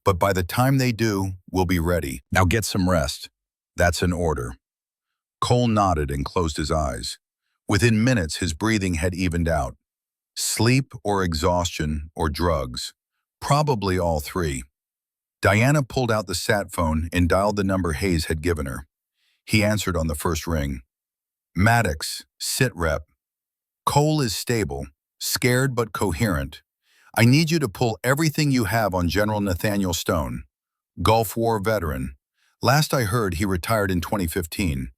But by the time they do, we'll be ready. Now get some rest. That's an order. Cole nodded and closed his eyes. Within minutes, his breathing had evened out. Sleep or exhaustion or drugs. Probably all three. Diana pulled out the sat phone and dialed the number Hayes had given her. He answered on the first ring. Maddox, sit rep. Cole is stable, scared but coherent. I need you to pull everything you have on General Nathaniel Stone. Gulf War veteran. Last I heard, he retired in 2015.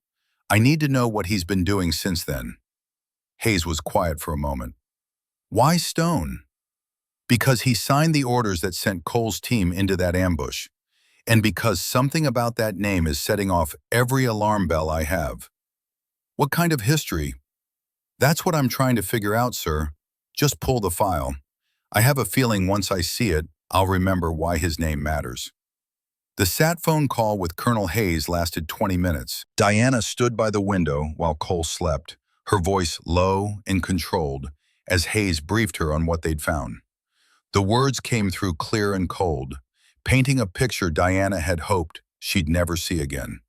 I need to know what he's been doing since then. Hayes was quiet for a moment. Why Stone? Because he signed the orders that sent Cole's team into that ambush, and because something about that name is setting off every alarm bell I have. What kind of history? That's what I'm trying to figure out, sir. Just pull the file. I have a feeling once I see it, I'll remember why his name matters. The sat phone call with Colonel Hayes lasted 20 minutes. Diana stood by the window while Cole slept, her voice low and controlled, as Hayes briefed her on what they'd found. The words came through clear and cold, painting a picture Diana had hoped she'd never see again.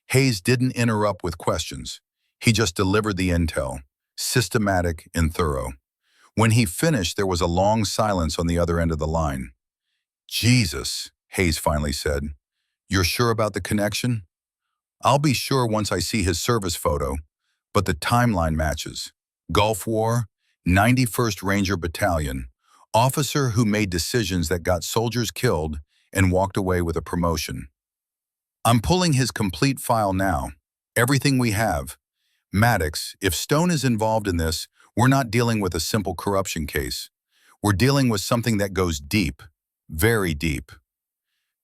Hayes didn't interrupt with questions. He just delivered the intel, systematic and thorough. When he finished, there was a long silence on the other end of the line. Jesus, Hayes finally said. You're sure about the connection? I'll be sure once I see his service photo, but the timeline matches. Gulf War, 91st Ranger Battalion, officer who made decisions that got soldiers killed and walked away with a promotion. I'm pulling his complete file now, everything we have. Maddox, if Stone is involved in this, we're not dealing with a simple corruption case. We're dealing with something that goes deep, very deep.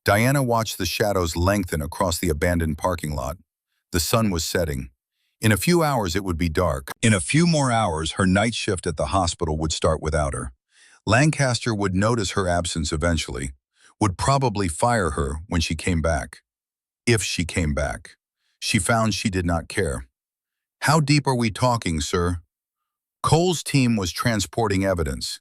Diana watched the shadows lengthen across the abandoned parking lot. The sun was setting. In a few hours, it would be dark. In a few more hours, her night shift at the hospital would start without her. Lancaster would notice her absence eventually, would probably fire her when she came back. If she came back. She found she did not care. How deep are we talking, sir? Cole's team was transporting evidence,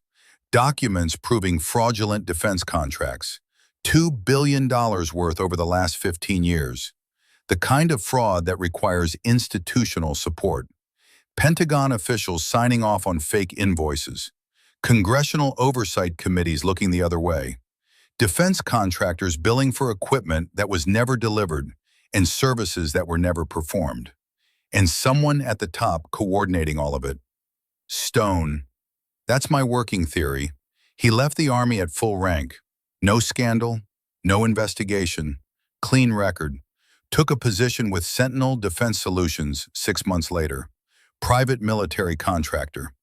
documents proving fraudulent defense contracts, $2 billion worth over the last 15 years. The kind of fraud that requires institutional support. Pentagon officials signing off on fake invoices. Congressional oversight committees looking the other way. Defense contractors billing for equipment that was never delivered and services that were never performed. And someone at the top coordinating all of it. Stone. That's my working theory. He left the Army at full rank. No scandal, no investigation, clean record. Took a position with Sentinel Defense Solutions 6 months later. Private military contractor.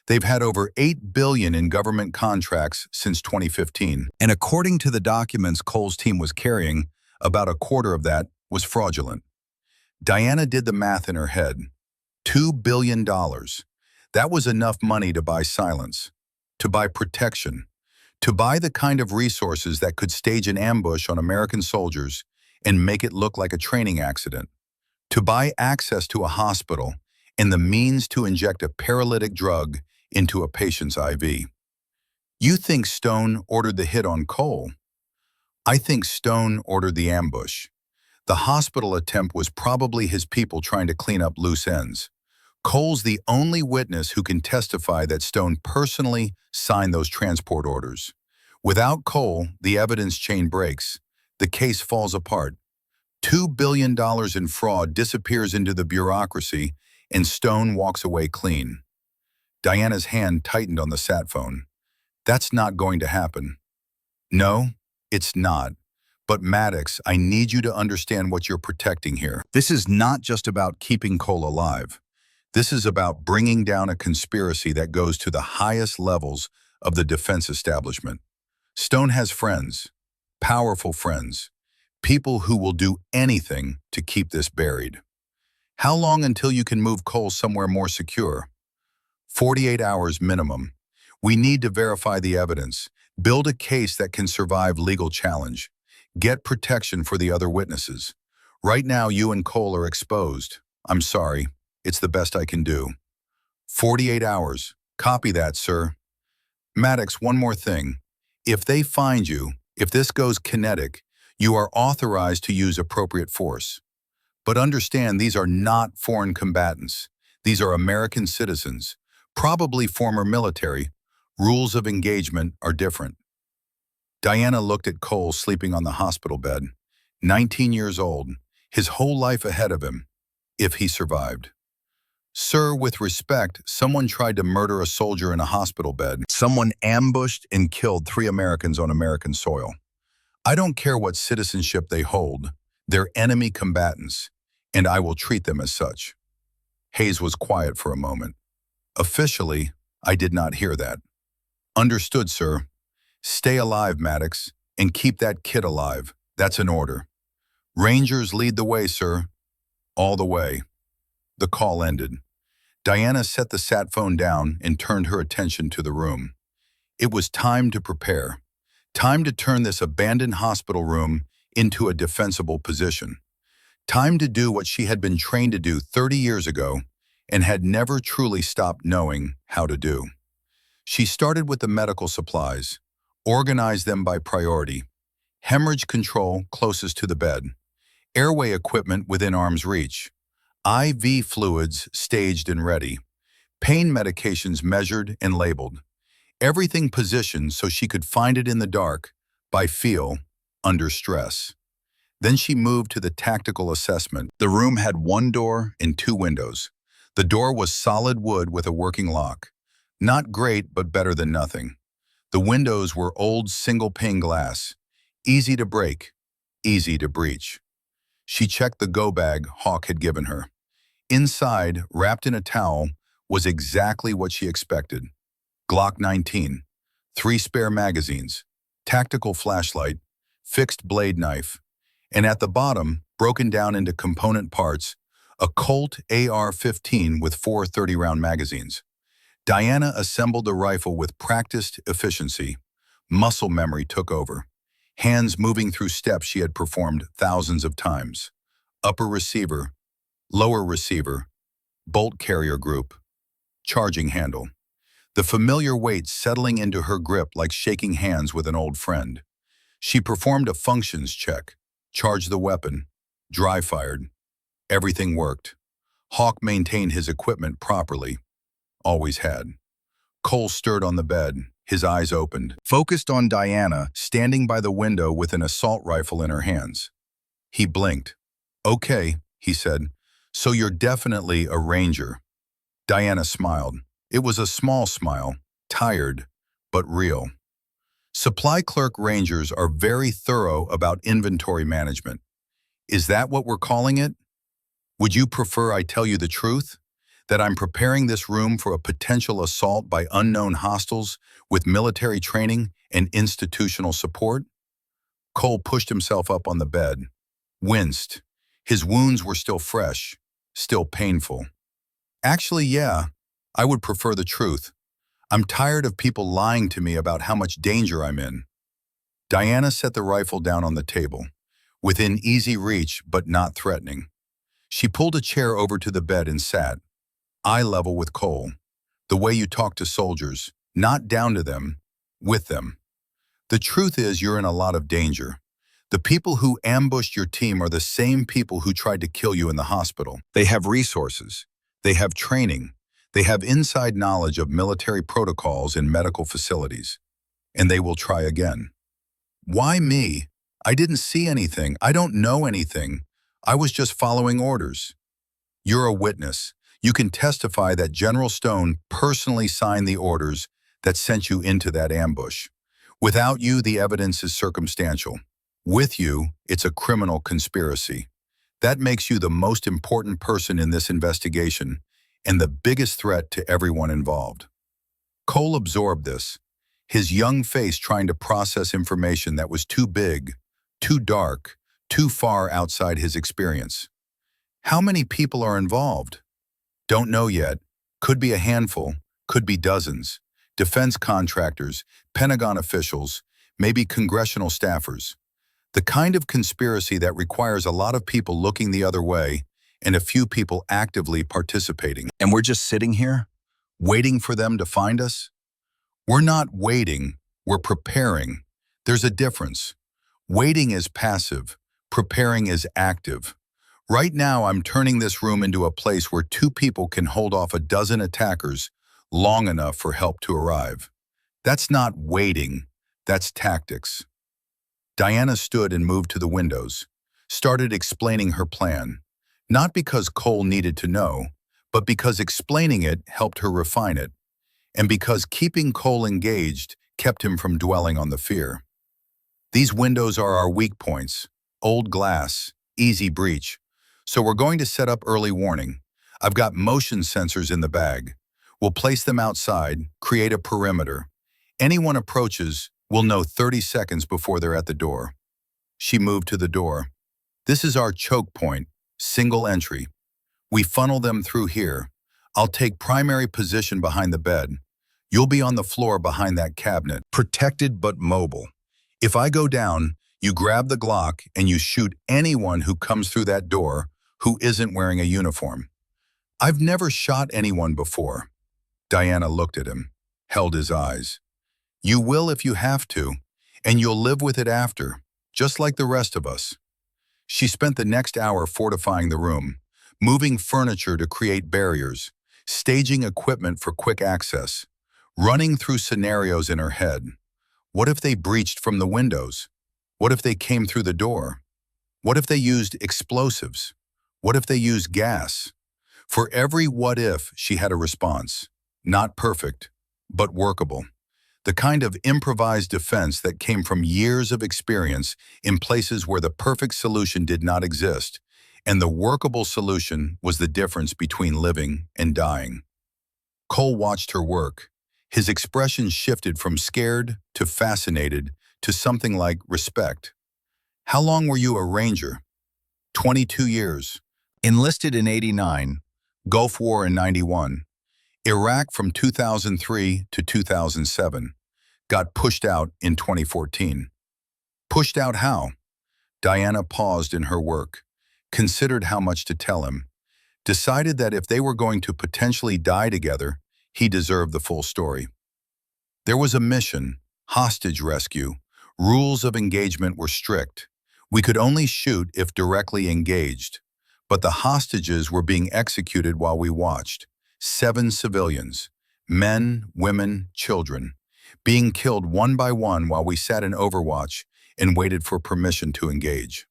They've had over $8 billion in government contracts since 2015. And according to the documents Cole's team was carrying, about a quarter of that was fraudulent. Diana did the math in her head. $2 billion. That was enough money to buy silence, to buy protection, to buy the kind of resources that could stage an ambush on American soldiers and make it look like a training accident, to buy access to a hospital and the means to inject a paralytic drug into a patient's IV. You think Stone ordered the hit on Cole? I think Stone ordered the ambush. The hospital attempt was probably his people trying to clean up loose ends. Cole's the only witness who can testify that Stone personally signed those transport orders. Without Cole, the evidence chain breaks. The case falls apart. $2 billion in fraud disappears into the bureaucracy, and Stone walks away clean. Diana's hand tightened on the sat phone. That's not going to happen. No, it's not. But Maddox, I need you to understand what you're protecting here. This is not just about keeping Cole alive. This is about bringing down a conspiracy that goes to the highest levels of the defense establishment. Stone has friends, powerful friends, people who will do anything to keep this buried. How long until you can move Cole somewhere more secure? 48 hours minimum. We need to verify the evidence, build a case that can survive legal challenge, get protection for the other witnesses. Right now, you and Cole are exposed. I'm sorry. It's the best I can do. 48 hours. Copy that, sir. Maddox, one more thing. If they find you, if this goes kinetic, you are authorized to use appropriate force. But understand, these are not foreign combatants. These are American citizens, probably former military. Rules of engagement are different. Diana looked at Cole sleeping on the hospital bed. 19 years old, his whole life ahead of him, if he survived. Sir, with respect, someone tried to murder a soldier in a hospital bed. Someone ambushed and killed 3 Americans on American soil. I don't care what citizenship they hold. They're enemy combatants, and I will treat them as such. Hayes was quiet for a moment. Officially, I did not hear that. Understood, sir. Stay alive, Maddox, and keep that kid alive. That's an order. Rangers lead the way, sir. All the way. The call ended. Diana set the sat phone down and turned her attention to the room. It was time to prepare. Time to turn this abandoned hospital room into a defensible position. Time to do what she had been trained to do 30 years ago and had never truly stopped knowing how to do. She started with the medical supplies, organized them by priority. Hemorrhage control closest to the bed. Airway equipment within arm's reach. IV fluids staged and ready. Pain medications measured and labeled. Everything positioned so she could find it in the dark, by feel, under stress. Then she moved to the tactical assessment. The room had 1 door and 2 windows. The door was solid wood with a working lock. Not great, but better than nothing. The windows were old single-pane glass. Easy to break, easy to breach. She checked the go bag Hawk had given her. Inside, wrapped in a towel, was exactly what she expected. Glock 19, 3 spare magazines, tactical flashlight, fixed blade knife, and at the bottom, broken down into component parts, a Colt AR-15 with 4 30-round magazines. Diana assembled the rifle with practiced efficiency. Muscle memory took over. Hands moving through steps she had performed thousands of times. Upper receiver, lower receiver, bolt carrier group, charging handle. The familiar weight settling into her grip like shaking hands with an old friend. She performed a functions check, charged the weapon, dry fired. Everything worked. Hawk maintained his equipment properly. Always had. Cole stirred on the bed, his eyes opened, focused on Diana, standing by the window with an assault rifle in her hands. He blinked. Okay, he said, so you're definitely a ranger. Diana smiled. It was a small smile, tired, but real. Supply clerk rangers are very thorough about inventory management. Is that what we're calling it? Would you prefer I tell you the truth? That I'm preparing this room for a potential assault by unknown hostiles with military training and institutional support? Cole pushed himself up on the bed, winced. His wounds were still fresh, still painful. Actually, yeah, I would prefer the truth. I'm tired of people lying to me about how much danger I'm in. Diana set the rifle down on the table, within easy reach but not threatening. She pulled a chair over to the bed and sat, eye level with Cole. The way you talk to soldiers, not down to them, with them. The truth is you're in a lot of danger. The people who ambushed your team are the same people who tried to kill you in the hospital. They have resources. They have training. They have inside knowledge of military protocols in medical facilities. And they will try again. Why me? I didn't see anything. I don't know anything. I was just following orders. You're a witness. You can testify that General Stone personally signed the orders that sent you into that ambush. Without you, the evidence is circumstantial. With you, it's a criminal conspiracy. That makes you the most important person in this investigation and the biggest threat to everyone involved. Cole absorbed this, his young face trying to process information that was too big, too dark, too far outside his experience. How many people are involved? Don't know yet. Could be a handful, could be dozens. Defense contractors, Pentagon officials, maybe congressional staffers. The kind of conspiracy that requires a lot of people looking the other way and a few people actively participating. And we're just sitting here, waiting for them to find us? We're not waiting, we're preparing. There's a difference. Waiting is passive, preparing is active. Right now, I'm turning this room into a place where two people can hold off a dozen attackers long enough for help to arrive. That's not waiting, that's tactics. Diana stood and moved to the windows, started explaining her plan, not because Cole needed to know, but because explaining it helped her refine it, and because keeping Cole engaged kept him from dwelling on the fear. These windows are our weak points, old glass, easy breach. So we're going to set up early warning. I've got motion sensors in the bag. We'll place them outside, create a perimeter. Anyone approaches, we'll know 30 seconds before they're at the door. She moved to the door. This is our choke point, single entry. We funnel them through here. I'll take primary position behind the bed. You'll be on the floor behind that cabinet, protected but mobile. If I go down, you grab the Glock and you shoot anyone who comes through that door who isn't wearing a uniform. I've never shot anyone before. Diana looked at him, held his eyes. You will if you have to, and you'll live with it after, just like the rest of us. She spent the next hour fortifying the room, moving furniture to create barriers, staging equipment for quick access, running through scenarios in her head. What if they breached from the windows? What if they came through the door? What if they used explosives? What if they used gas? For every what if, she had a response. Not perfect, but workable. The kind of improvised defense that came from years of experience in places where the perfect solution did not exist, and the workable solution was the difference between living and dying. Cole watched her work. His expression shifted from scared to fascinated to something like respect. How long were you a ranger? 22 years. Enlisted in '89, Gulf War in '91, Iraq from 2003 to 2007. Got pushed out in 2014. Pushed out how? Diana paused in her work, considered how much to tell him, decided that if they were going to potentially die together, he deserved the full story. There was a mission, hostage rescue. Rules of engagement were strict. We could only shoot if directly engaged. But the hostages were being executed while we watched. 7 civilians, men, women, children, being killed one by one while we sat in overwatch and waited for permission to engage.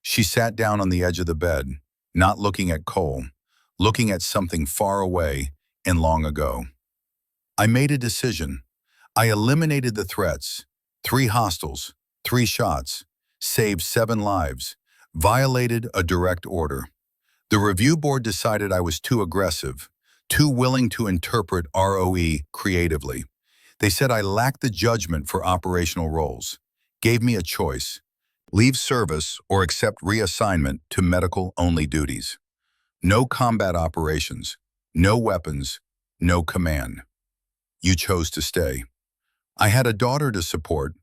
She sat down on the edge of the bed, not looking at Cole, looking at something far away and long ago. I made a decision. I eliminated the threats. 3 hostiles, 3 shots, saved 7 lives, violated a direct order. The review board decided I was too aggressive, too willing to interpret ROE creatively. They said I lacked the judgment for operational roles, gave me a choice: leave service or accept reassignment to medical-only duties. No combat operations, no weapons, no command. You chose to stay. I had a daughter to support,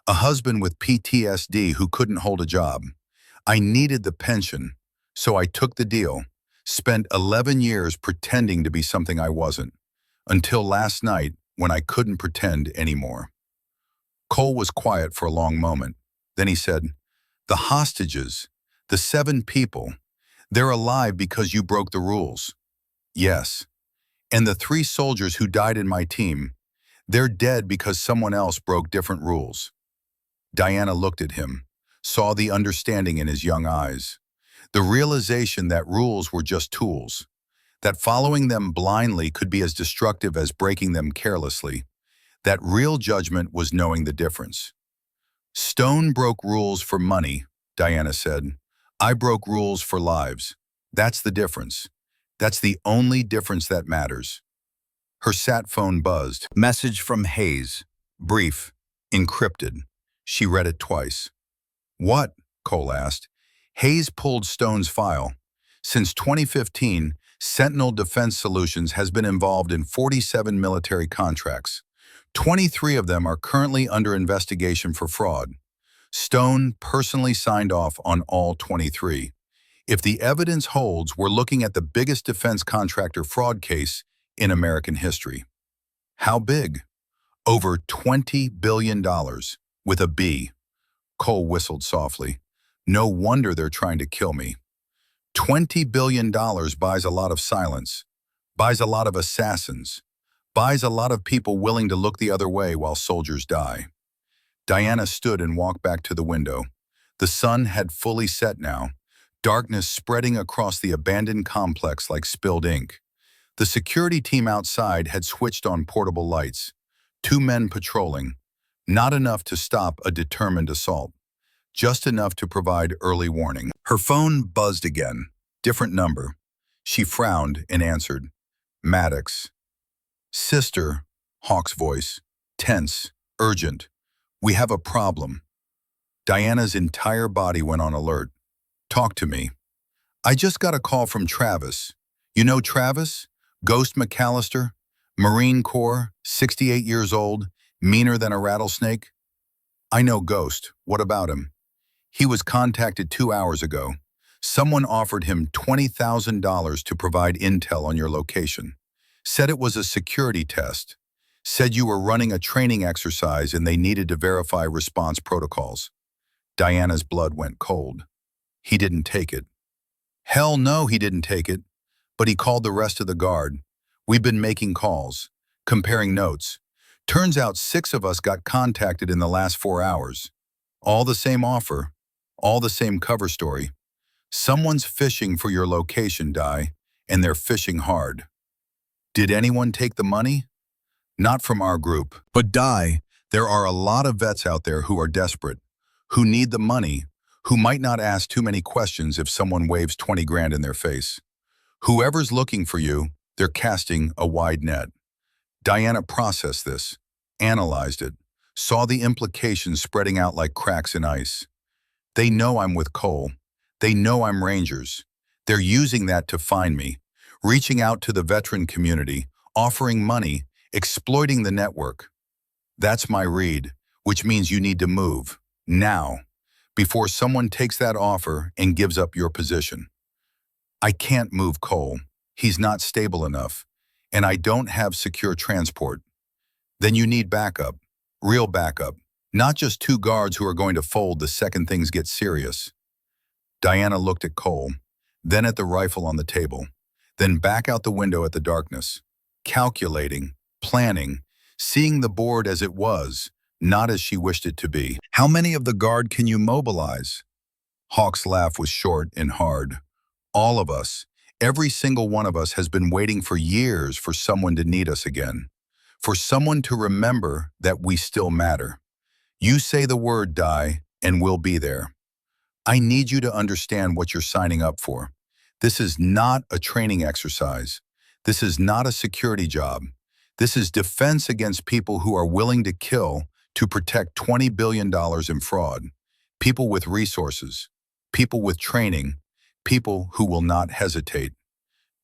a husband with PTSD who couldn't hold a job. I needed the pension, so I took the deal, spent 11 years pretending to be something I wasn't, until last night when I couldn't pretend anymore. Cole was quiet for a long moment. Then he said, "The hostages, the 7 people, they're alive because you broke the rules." "Yes. And the 3 soldiers who died in my team, they're dead because someone else broke different rules." Diana looked at him, saw the understanding in his young eyes. The realization that rules were just tools, that following them blindly could be as destructive as breaking them carelessly, that real judgment was knowing the difference. Stone broke rules for money, Diana said. I broke rules for lives. That's the difference. That's the only difference that matters. Her sat phone buzzed. Message from Hayes. Brief. Encrypted. She read it twice. What? Cole asked. Hayes pulled Stone's file. Since 2015, Sentinel Defense Solutions has been involved in 47 military contracts. 23 of them are currently under investigation for fraud. Stone personally signed off on all 23. If the evidence holds, we're looking at the biggest defense contractor fraud case in American history. How big? Over $20 billion, with a B. Cole whistled softly. No wonder they're trying to kill me. $20 billion buys a lot of silence, buys a lot of assassins, buys a lot of people willing to look the other way while soldiers die. Diana stood and walked back to the window. The sun had fully set now, darkness spreading across the abandoned complex like spilled ink. The security team outside had switched on portable lights. 2 men patrolling. Not enough to stop a determined assault. Just enough to provide early warning. Her phone buzzed again. Different number. She frowned and answered. Maddox. Sister, Hawk's voice. Tense, urgent. We have a problem. Diana's entire body went on alert. Talk to me. I just got a call from Travis. You know Travis? Ghost McAllister? Marine Corps, 68 years old, meaner than a rattlesnake? I know Ghost. What about him? He was contacted 2 hours ago. Someone offered him $20,000 to provide intel on your location. Said it was a security test. Said you were running a training exercise and they needed to verify response protocols. Diana's blood went cold. He didn't take it. Hell no, he didn't take it. But he called the rest of the guard. We've been making calls, comparing notes. Turns out 6 of us got contacted in the last 4 hours. All the same offer, all the same cover story. Someone's fishing for your location, Di, and they're fishing hard. Did anyone take the money? Not from our group. But Di, there are a lot of vets out there who are desperate, who need the money, who might not ask too many questions if someone waves 20 grand in their face. Whoever's looking for you, they're casting a wide net. Diana processed this, analyzed it, saw the implications spreading out like cracks in ice. They know I'm with Cole. They know I'm Rangers. They're using that to find me, reaching out to the veteran community, offering money, exploiting the network. That's my read, which means you need to move, now, before someone takes that offer and gives up your position. I can't move Cole. He's not stable enough, and I don't have secure transport. Then you need backup, real backup, not just 2 guards who are going to fold the second things get serious. Diana looked at Cole, then at the rifle on the table, then back out the window at the darkness, calculating, planning, seeing the board as it was, not as she wished it to be. How many of the guard can you mobilize? Hawk's laugh was short and hard. All of us, every single one of us has been waiting for years for someone to need us again, for someone to remember that we still matter. You say the word, Di, and we'll be there. I need you to understand what you're signing up for. This is not a training exercise. This is not a security job. This is defense against people who are willing to kill to protect $20 billion in fraud. People with resources, people with training, people who will not hesitate.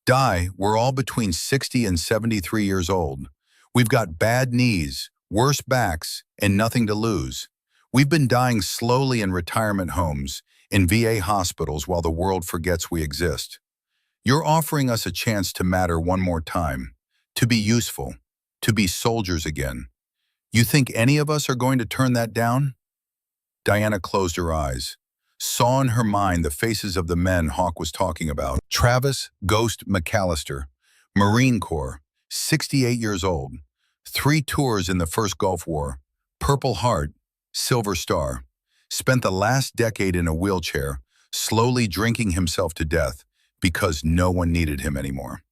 Di, we're all between 60 and 73 years old. We've got bad knees, worse backs, and nothing to lose. We've been dying slowly in retirement homes, in VA hospitals while the world forgets we exist. You're offering us a chance to matter one more time, to be useful, to be soldiers again. You think any of us are going to turn that down? Diana closed her eyes, saw in her mind the faces of the men Hawk was talking about. Travis Ghost McAllister, Marine Corps, 68 years old, 3 tours in the first Gulf War, Purple Heart, Silver Star, spent the last decade in a wheelchair, slowly drinking himself to death because no one needed him anymore.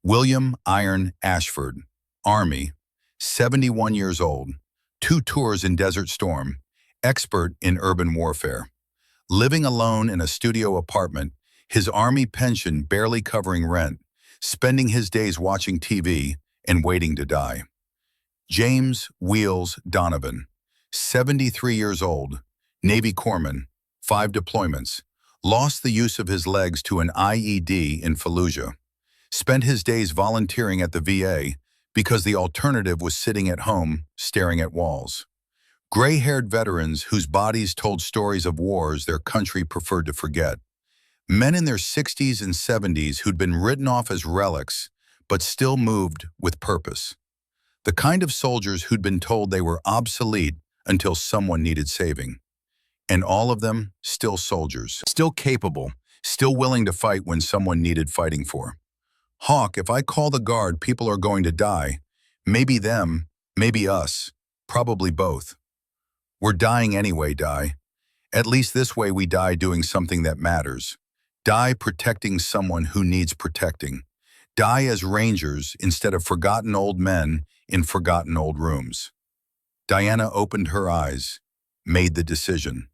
William Iron Ashford, Army, 71 years old, 2 tours in Desert Storm, expert in urban warfare. Living alone in a studio apartment, his Army pension barely covering rent, spending his days watching TV and waiting to die. James Wheels Donovan, 73 years old, Navy corpsman, 5 deployments, lost the use of his legs to an IED in Fallujah, spent his days volunteering at the VA because the alternative was sitting at home staring at walls. Gray-haired veterans whose bodies told stories of wars their country preferred to forget. Men in their 60s and 70s who'd been written off as relics, but still moved with purpose. The kind of soldiers who'd been told they were obsolete until someone needed saving. And all of them still soldiers, still capable, still willing to fight when someone needed fighting for. Hawk, if I call the guard, people are going to die. Maybe them, maybe us, probably both. We're dying anyway, die. At least this way we die doing something that matters. Die protecting someone who needs protecting. Die as rangers instead of forgotten old men in forgotten old rooms. Diana opened her eyes, made the decision.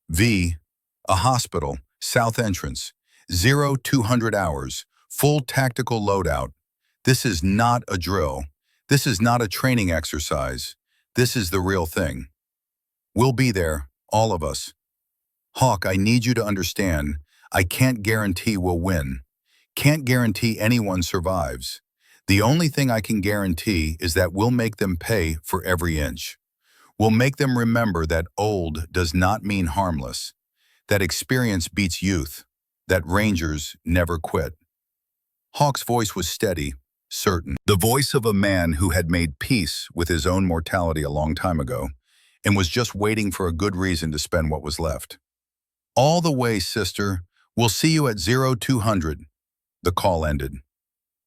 V, a hospital, south entrance, 0200 hours, full tactical loadout. This is not a drill. This is not a training exercise. This is the real thing. We'll be there, all of us. Hawk, I need you to understand, I can't guarantee we'll win. Can't guarantee anyone survives. The only thing I can guarantee is that we'll make them pay for every inch. We'll make them remember that old does not mean harmless, that experience beats youth, that Rangers never quit. Hawk's voice was steady, certain, the voice of a man who had made peace with his own mortality a long time ago and was just waiting for a good reason to spend what was left. All the way, sister. We'll see you at 0200. The call ended.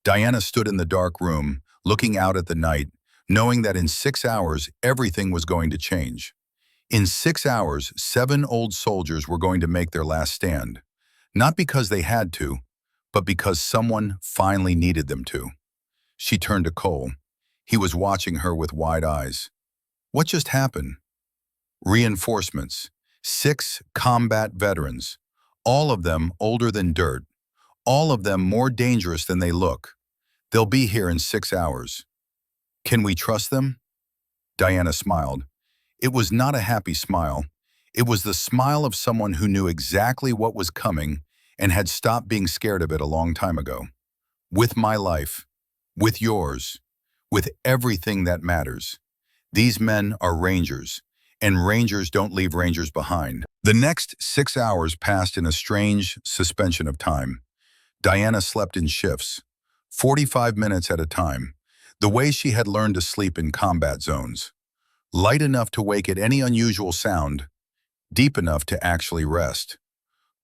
Diana stood in the dark room, looking out at the night, knowing that in 6 hours, everything was going to change. In 6 hours, 7 old soldiers were going to make their last stand. Not because they had to, but because someone finally needed them to. She turned to Cole. He was watching her with wide eyes. What just happened? Reinforcements. 6 combat veterans. All of them older than dirt. All of them more dangerous than they look. They'll be here in 6 hours. Can we trust them? Diana smiled. It was not a happy smile. It was the smile of someone who knew exactly what was coming and had stopped being scared of it a long time ago. With my life, with yours, with everything that matters. These men are Rangers, and Rangers don't leave Rangers behind. The next 6 hours passed in a strange suspension of time. Diana slept in shifts, 45 minutes at a time, the way she had learned to sleep in combat zones. Light enough to wake at any unusual sound, deep enough to actually rest.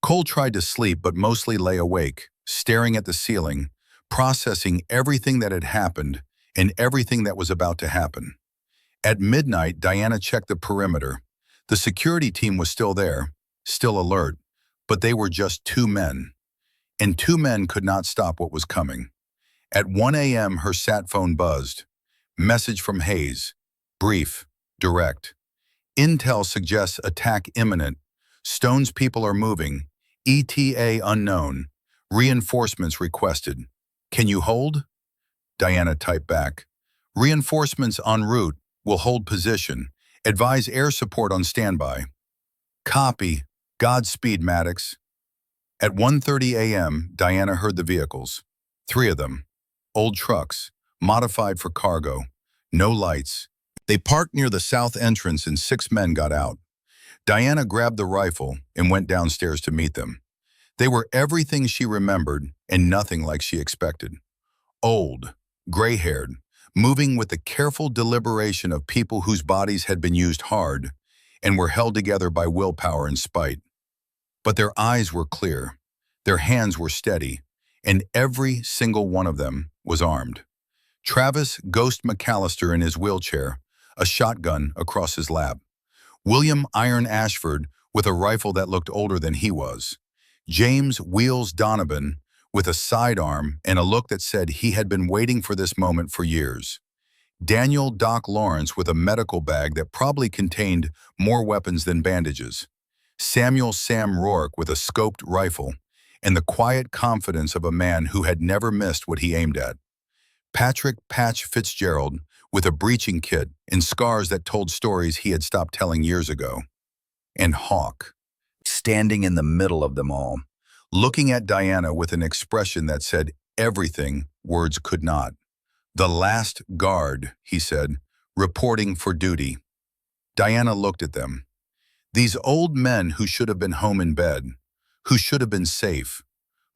Cole tried to sleep but mostly lay awake, staring at the ceiling, processing everything that had happened and everything that was about to happen. At midnight, Diana checked the perimeter. The security team was still there, still alert, but they were just 2 men. And 2 men could not stop what was coming. At 1 a.m., her sat phone buzzed. Message from Hayes. Brief, direct. Intel suggests attack imminent. Stone's people are moving. ETA unknown. Reinforcements requested. Can you hold? Diana typed back. Reinforcements en route. Will hold position. Advise air support on standby. Copy. Godspeed, Maddox. At 1:30 a.m., Diana heard the vehicles. 3 of them. Old trucks, modified for cargo. No lights. They parked near the south entrance and 6 men got out. Diana grabbed the rifle and went downstairs to meet them. They were everything she remembered and nothing like she expected. Old, gray-haired, moving with the careful deliberation of people whose bodies had been used hard and were held together by willpower and spite. But their eyes were clear, their hands were steady, and every single one of them was armed. Travis Ghost McAllister in his wheelchair, a shotgun across his lap. William Iron Ashford with a rifle that looked older than he was. James Wheels Donovan, with a sidearm and a look that said he had been waiting for this moment for years. Daniel Doc Lawrence with a medical bag that probably contained more weapons than bandages. Samuel Sam Rourke with a scoped rifle and the quiet confidence of a man who had never missed what he aimed at. Patrick Patch Fitzgerald with a breaching kit and scars that told stories he had stopped telling years ago. And Hawk, standing in the middle of them all, looking at Diana with an expression that said everything words could not. "The last guard," he said, "reporting for duty." Diana looked at them. These old men who should have been home in bed, who should have been safe,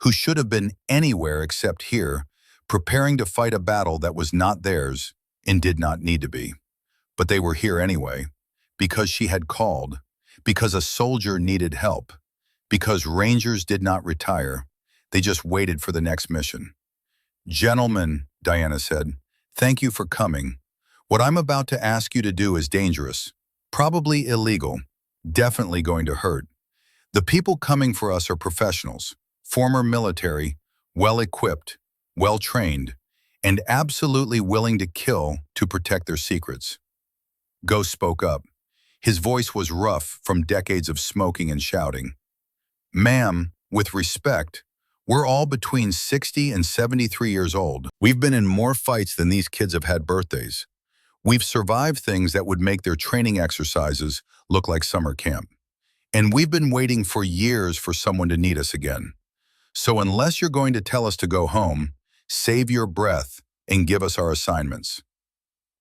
who should have been anywhere except here, preparing to fight a battle that was not theirs and did not need to be. But they were here anyway, because she had called, because a soldier needed help, because Rangers did not retire. They just waited for the next mission. "Gentlemen," Diana said, "thank you for coming. What I'm about to ask you to do is dangerous, probably illegal, definitely going to hurt. The people coming for us are professionals, former military, well-equipped, well-trained, and absolutely willing to kill to protect their secrets." Ghost spoke up. His voice was rough from decades of smoking and shouting. "Ma'am, with respect, we're all between 60 and 73 years old. We've been in more fights than these kids have had birthdays. We've survived things that would make their training exercises look like summer camp. And we've been waiting for years for someone to need us again. So unless you're going to tell us to go home, save your breath and give us our assignments."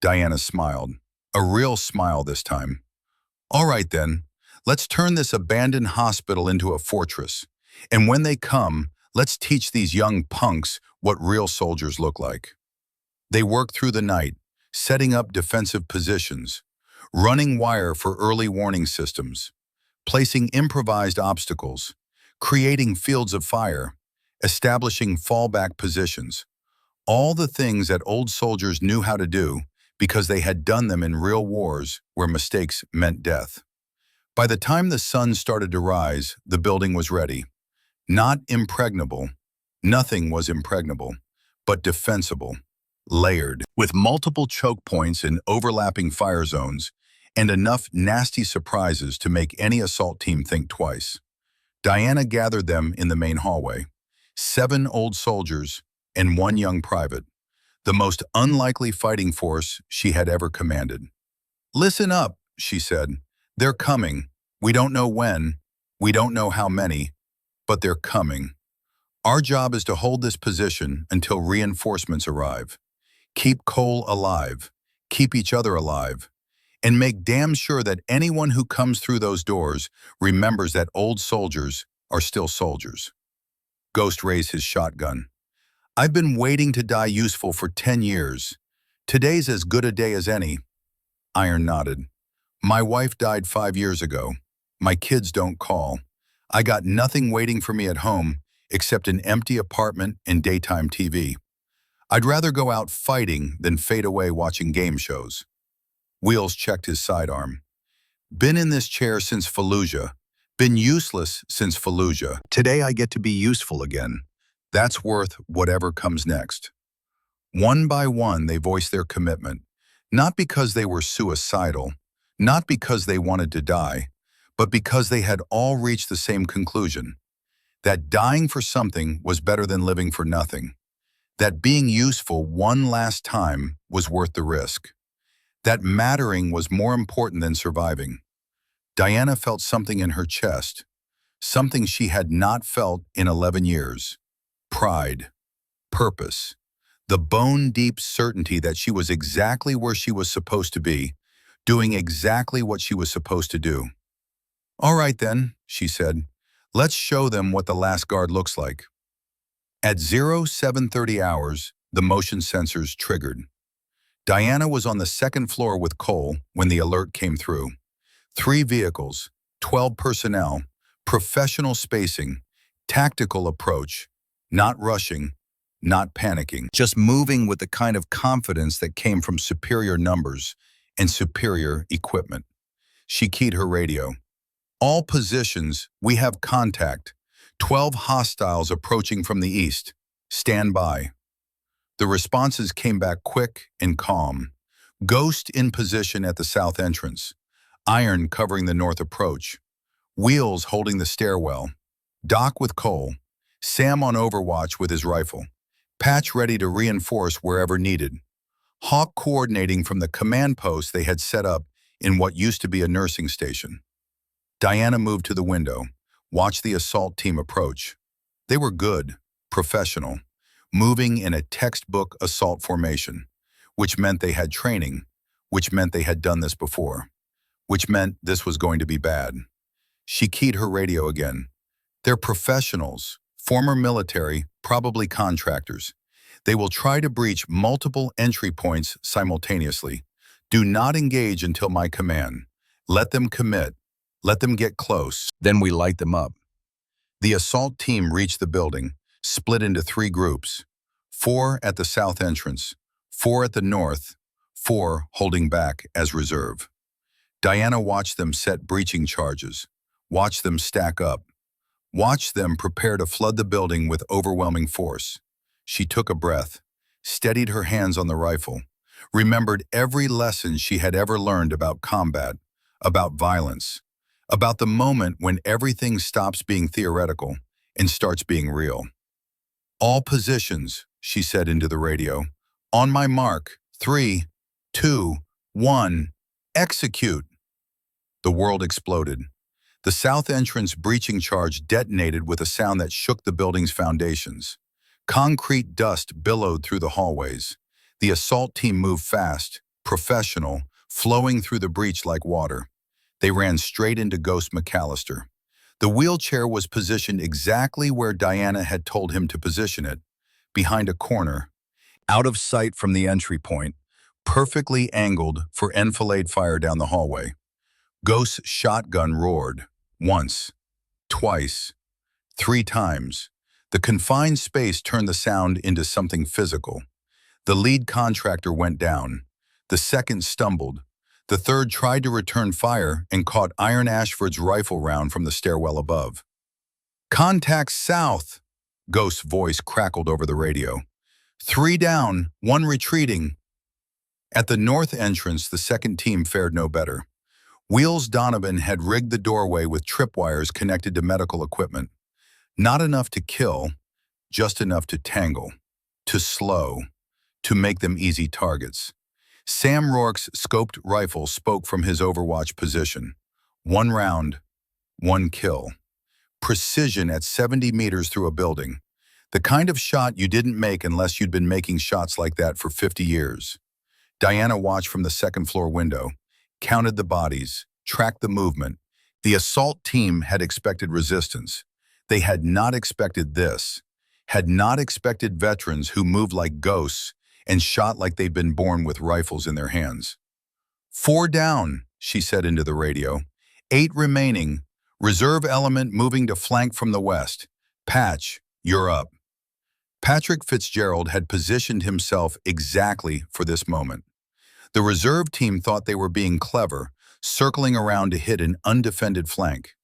Diana smiled, a real smile this time. "All right then, let's turn this abandoned hospital into a fortress. And when they come, let's teach these young punks what real soldiers look like." They worked through the night, setting up defensive positions, running wire for early warning systems, placing improvised obstacles, creating fields of fire, establishing fallback positions. All the things that old soldiers knew how to do because they had done them in real wars where mistakes meant death. By the time the sun started to rise, the building was ready. Not impregnable. Nothing was impregnable, but defensible, layered, with multiple choke points and overlapping fire zones, and enough nasty surprises to make any assault team think twice. Diana gathered them in the main hallway. 7 old soldiers and 1 young private, the most unlikely fighting force she had ever commanded. "Listen up," she said. "They're coming. We don't know when. We don't know how many. But they're coming. Our job is to hold this position until reinforcements arrive. Keep Cole alive. Keep each other alive. And make damn sure that anyone who comes through those doors remembers that old soldiers are still soldiers." Ghost raised his shotgun. "I've been waiting to die useful for 10 years. Today's as good a day as any." Iron nodded. "My wife died 5 years ago. My kids don't call. I got nothing waiting for me at home except an empty apartment and daytime TV. I'd rather go out fighting than fade away watching game shows." Wheels checked his sidearm. "Been in this chair since Fallujah. Been useless since Fallujah. Today I get to be useful again. That's worth whatever comes next." One by one, they voiced their commitment, not because they were suicidal, not because they wanted to die, but because they had all reached the same conclusion, that dying for something was better than living for nothing, that being useful one last time was worth the risk, that mattering was more important than surviving. Diana felt something in her chest, something she had not felt in 11 years. Pride, purpose, the bone-deep certainty that she was exactly where she was supposed to be, doing exactly what she was supposed to do. "All right then," she said, "let's show them what the last guard looks like." At 0730 hours, the motion sensors triggered. Diana was on the second floor with Cole when the alert came through. 3 vehicles, 12 personnel, professional spacing, tactical approach, not rushing, not panicking, just moving with the kind of confidence that came from superior numbers and superior equipment. She keyed her radio. All positions, we have contact. 12 hostiles approaching from the east. Stand by. The responses came back quick and calm. Ghost in position at the south entrance. Iron covering the north approach. Wheels holding the stairwell. Doc with Cole. Sam on overwatch with his rifle. Patch ready to reinforce wherever needed. Hawk coordinating from the command post they had set up in what used to be a nursing station. Diana moved to the window, watched the assault team approach. They were good, professional, moving in a textbook assault formation, which meant they had training, which meant they had done this before, which meant this was going to be bad. She keyed her radio again. They're professionals, former military, probably contractors. They will try to breach multiple entry points simultaneously. Do not engage until my command. Let them commit. Let them get close. Then we light them up. The assault team reached the building, split into 3 groups. 4 at the south entrance, 4 at the north, 4 holding back as reserve. Diana watched them set breaching charges, watched them stack up, watched them prepare to flood the building with overwhelming force. She took a breath, steadied her hands on the rifle, remembered every lesson she had ever learned about combat, about violence, about the moment when everything stops being theoretical and starts being real. All positions, she said into the radio. On my mark, 3, 2, 1, execute. The world exploded. The south entrance breaching charge detonated with a sound that shook the building's foundations. Concrete dust billowed through the hallways. The assault team moved fast, professional, flowing through the breach like water. They ran straight into Ghost McAllister. The wheelchair was positioned exactly where Diana had told him to position it, behind a corner, out of sight from the entry point, perfectly angled for enfilade fire down the hallway. Ghost's shotgun roared, once, twice, 3 times. The confined space turned the sound into something physical. The lead contractor went down. The second stumbled. The third tried to return fire and caught Iron Ashford's rifle round from the stairwell above. Contact south, Ghost's voice crackled over the radio. 3 down, 1 retreating. At the north entrance, the second team fared no better. Wheels Donovan had rigged the doorway with tripwires connected to medical equipment. Not enough to kill, just enough to tangle, to slow, to make them easy targets. Sam Rourke's scoped rifle spoke from his overwatch position. 1 round, 1 kill. Precision at 70 meters through a building. The kind of shot you didn't make unless you'd been making shots like that for 50 years. Diana watched from the second-floor window, counted the bodies, tracked the movement. The assault team had expected resistance. They had not expected this, had not expected veterans who moved like ghosts and shot like they'd been born with rifles in their hands. 4 down, she said into the radio. 8 remaining. Reserve element moving to flank from the west. Patch, you're up. Patrick Fitzgerald had positioned himself exactly for this moment. The reserve team thought they were being clever, circling around to hit an undefended flank.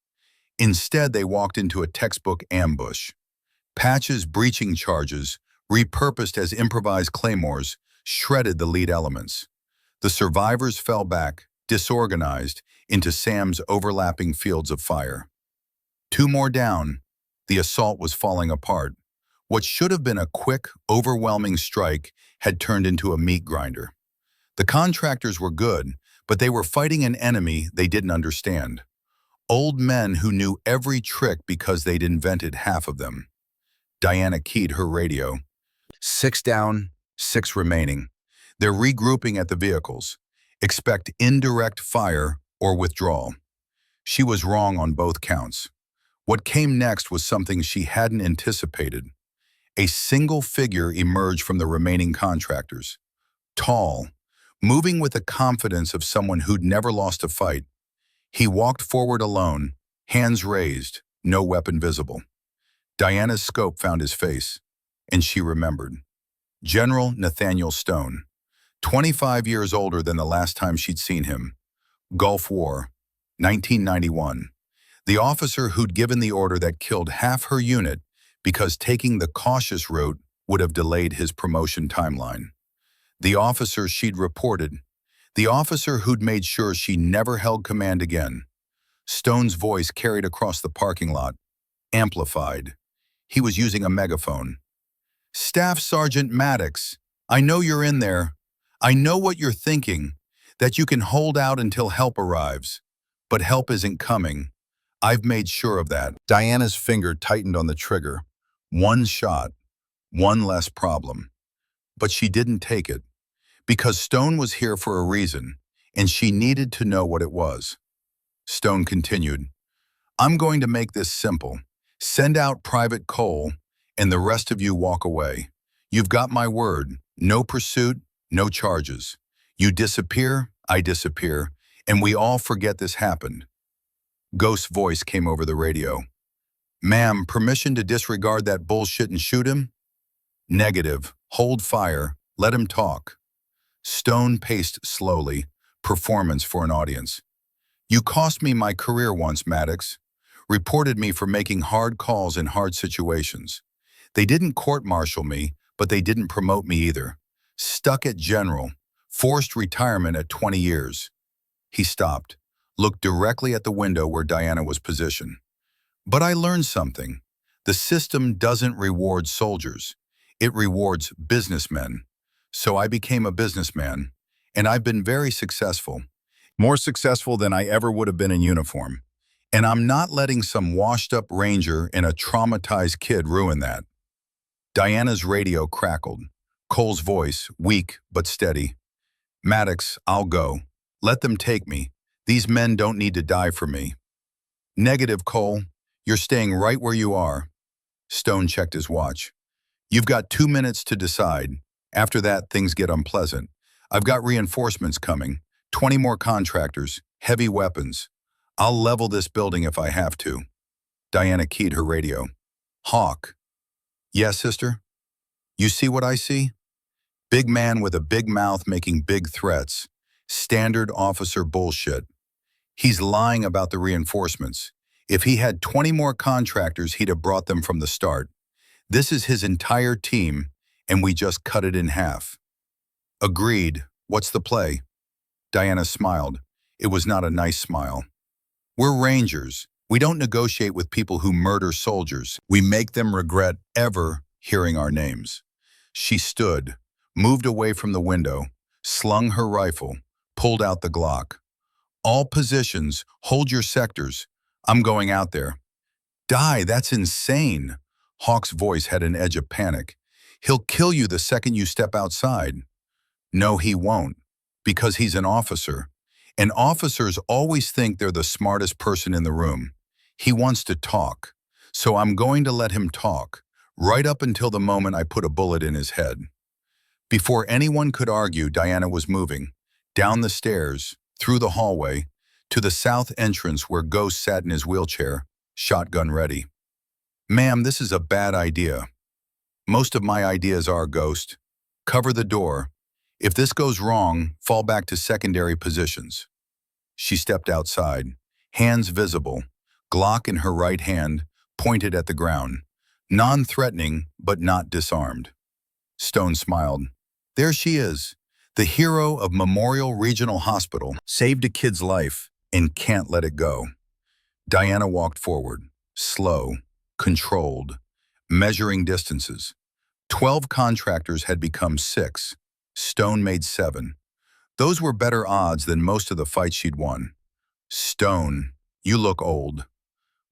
Instead, they walked into a textbook ambush. Patch's breaching charges, repurposed as improvised claymores, shredded the lead elements. The survivors fell back, disorganized, into Sam's overlapping fields of fire. 2 more down. The assault was falling apart. What should have been a quick, overwhelming strike had turned into a meat grinder. The contractors were good, but they were fighting an enemy they didn't understand. Old men who knew every trick because they'd invented half of them. Diana keyed her radio. 6 down, 6 remaining. They're regrouping at the vehicles. Expect indirect fire or withdrawal. She was wrong on both counts. What came next was something she hadn't anticipated. A single figure emerged from the remaining contractors. Tall, moving with the confidence of someone who'd never lost a fight. He walked forward alone, hands raised, no weapon visible. Diana's scope found his face, and she remembered. General Nathaniel Stone, 25 years older than the last time she'd seen him. Gulf War, 1991. The officer who'd given the order that killed half her unit because taking the cautious route would have delayed his promotion timeline. The officer she'd reported. The officer who'd made sure she never held command again. Stone's voice carried across the parking lot, amplified. He was using a megaphone. "Staff Sergeant Maddox, I know you're in there. I know what you're thinking, that you can hold out until help arrives. But help isn't coming. I've made sure of that." Diana's finger tightened on the trigger. One shot, one less problem. But she didn't take it, because Stone was here for a reason, and she needed to know what it was. Stone continued, "I'm going to make this simple. Send out Private Cole, and the rest of you walk away. You've got my word. No pursuit, no charges. You disappear, I disappear, and we all forget this happened." Ghost's voice came over the radio. "Ma'am, permission to disregard that bullshit and shoot him?" "Negative. Hold fire. Let him talk." Stone paced slowly, performance for an audience. "You cost me my career once, Maddox. Reported me for making hard calls in hard situations. They didn't court-martial me, but they didn't promote me either. Stuck at general. Forced retirement at 20 years. He stopped, looked directly at the window where Diana was positioned. "But I learned something. The system doesn't reward soldiers. It rewards businessmen. So I became a businessman, and I've been very successful. More successful than I ever would have been in uniform. And I'm not letting some washed-up ranger and a traumatized kid ruin that." Diana's radio crackled. Cole's voice, weak but steady. "Maddox, I'll go. Let them take me. These men don't need to die for me." "Negative, Cole. You're staying right where you are." Stone checked his watch. "You've got 2 minutes to decide. After that, things get unpleasant. I've got reinforcements coming. 20 more contractors, heavy weapons. I'll level this building if I have to." Diana keyed her radio. "Hawk." "Yes, sister?" "You see what I see? Big man with a big mouth making big threats. Standard officer bullshit. He's lying about the reinforcements. If he had 20 more contractors, he'd have brought them from the start. This is his entire team, and we just cut it in half." "Agreed. What's the play?" Diana smiled. It was not a nice smile. "We're Rangers. We don't negotiate with people who murder soldiers. We make them regret ever hearing our names." She stood, moved away from the window, slung her rifle, pulled out the Glock. "All positions, hold your sectors. I'm going out there." "Die, that's insane." Hawk's voice had an edge of panic. "He'll kill you the second you step outside." "No, he won't, because he's an officer. And officers always think they're the smartest person in the room. He wants to talk. So I'm going to let him talk, right up until the moment I put a bullet in his head." Before anyone could argue, Diana was moving, down the stairs, through the hallway, to the south entrance where Ghost sat in his wheelchair, shotgun ready. "Ma'am, this is a bad idea." "Most of my ideas are, Ghost. Cover the door. If this goes wrong, fall back to secondary positions." She stepped outside, hands visible, Glock in her right hand, pointed at the ground. Non-threatening, but not disarmed. Stone smiled. There she is, the hero of Memorial Regional Hospital, saved a kid's life and can't let it go. Diana walked forward, slow, controlled, measuring distances. 12 contractors had become 6. Stone made 7. Those were better odds than most of the fights she'd won. "Stone, you look old."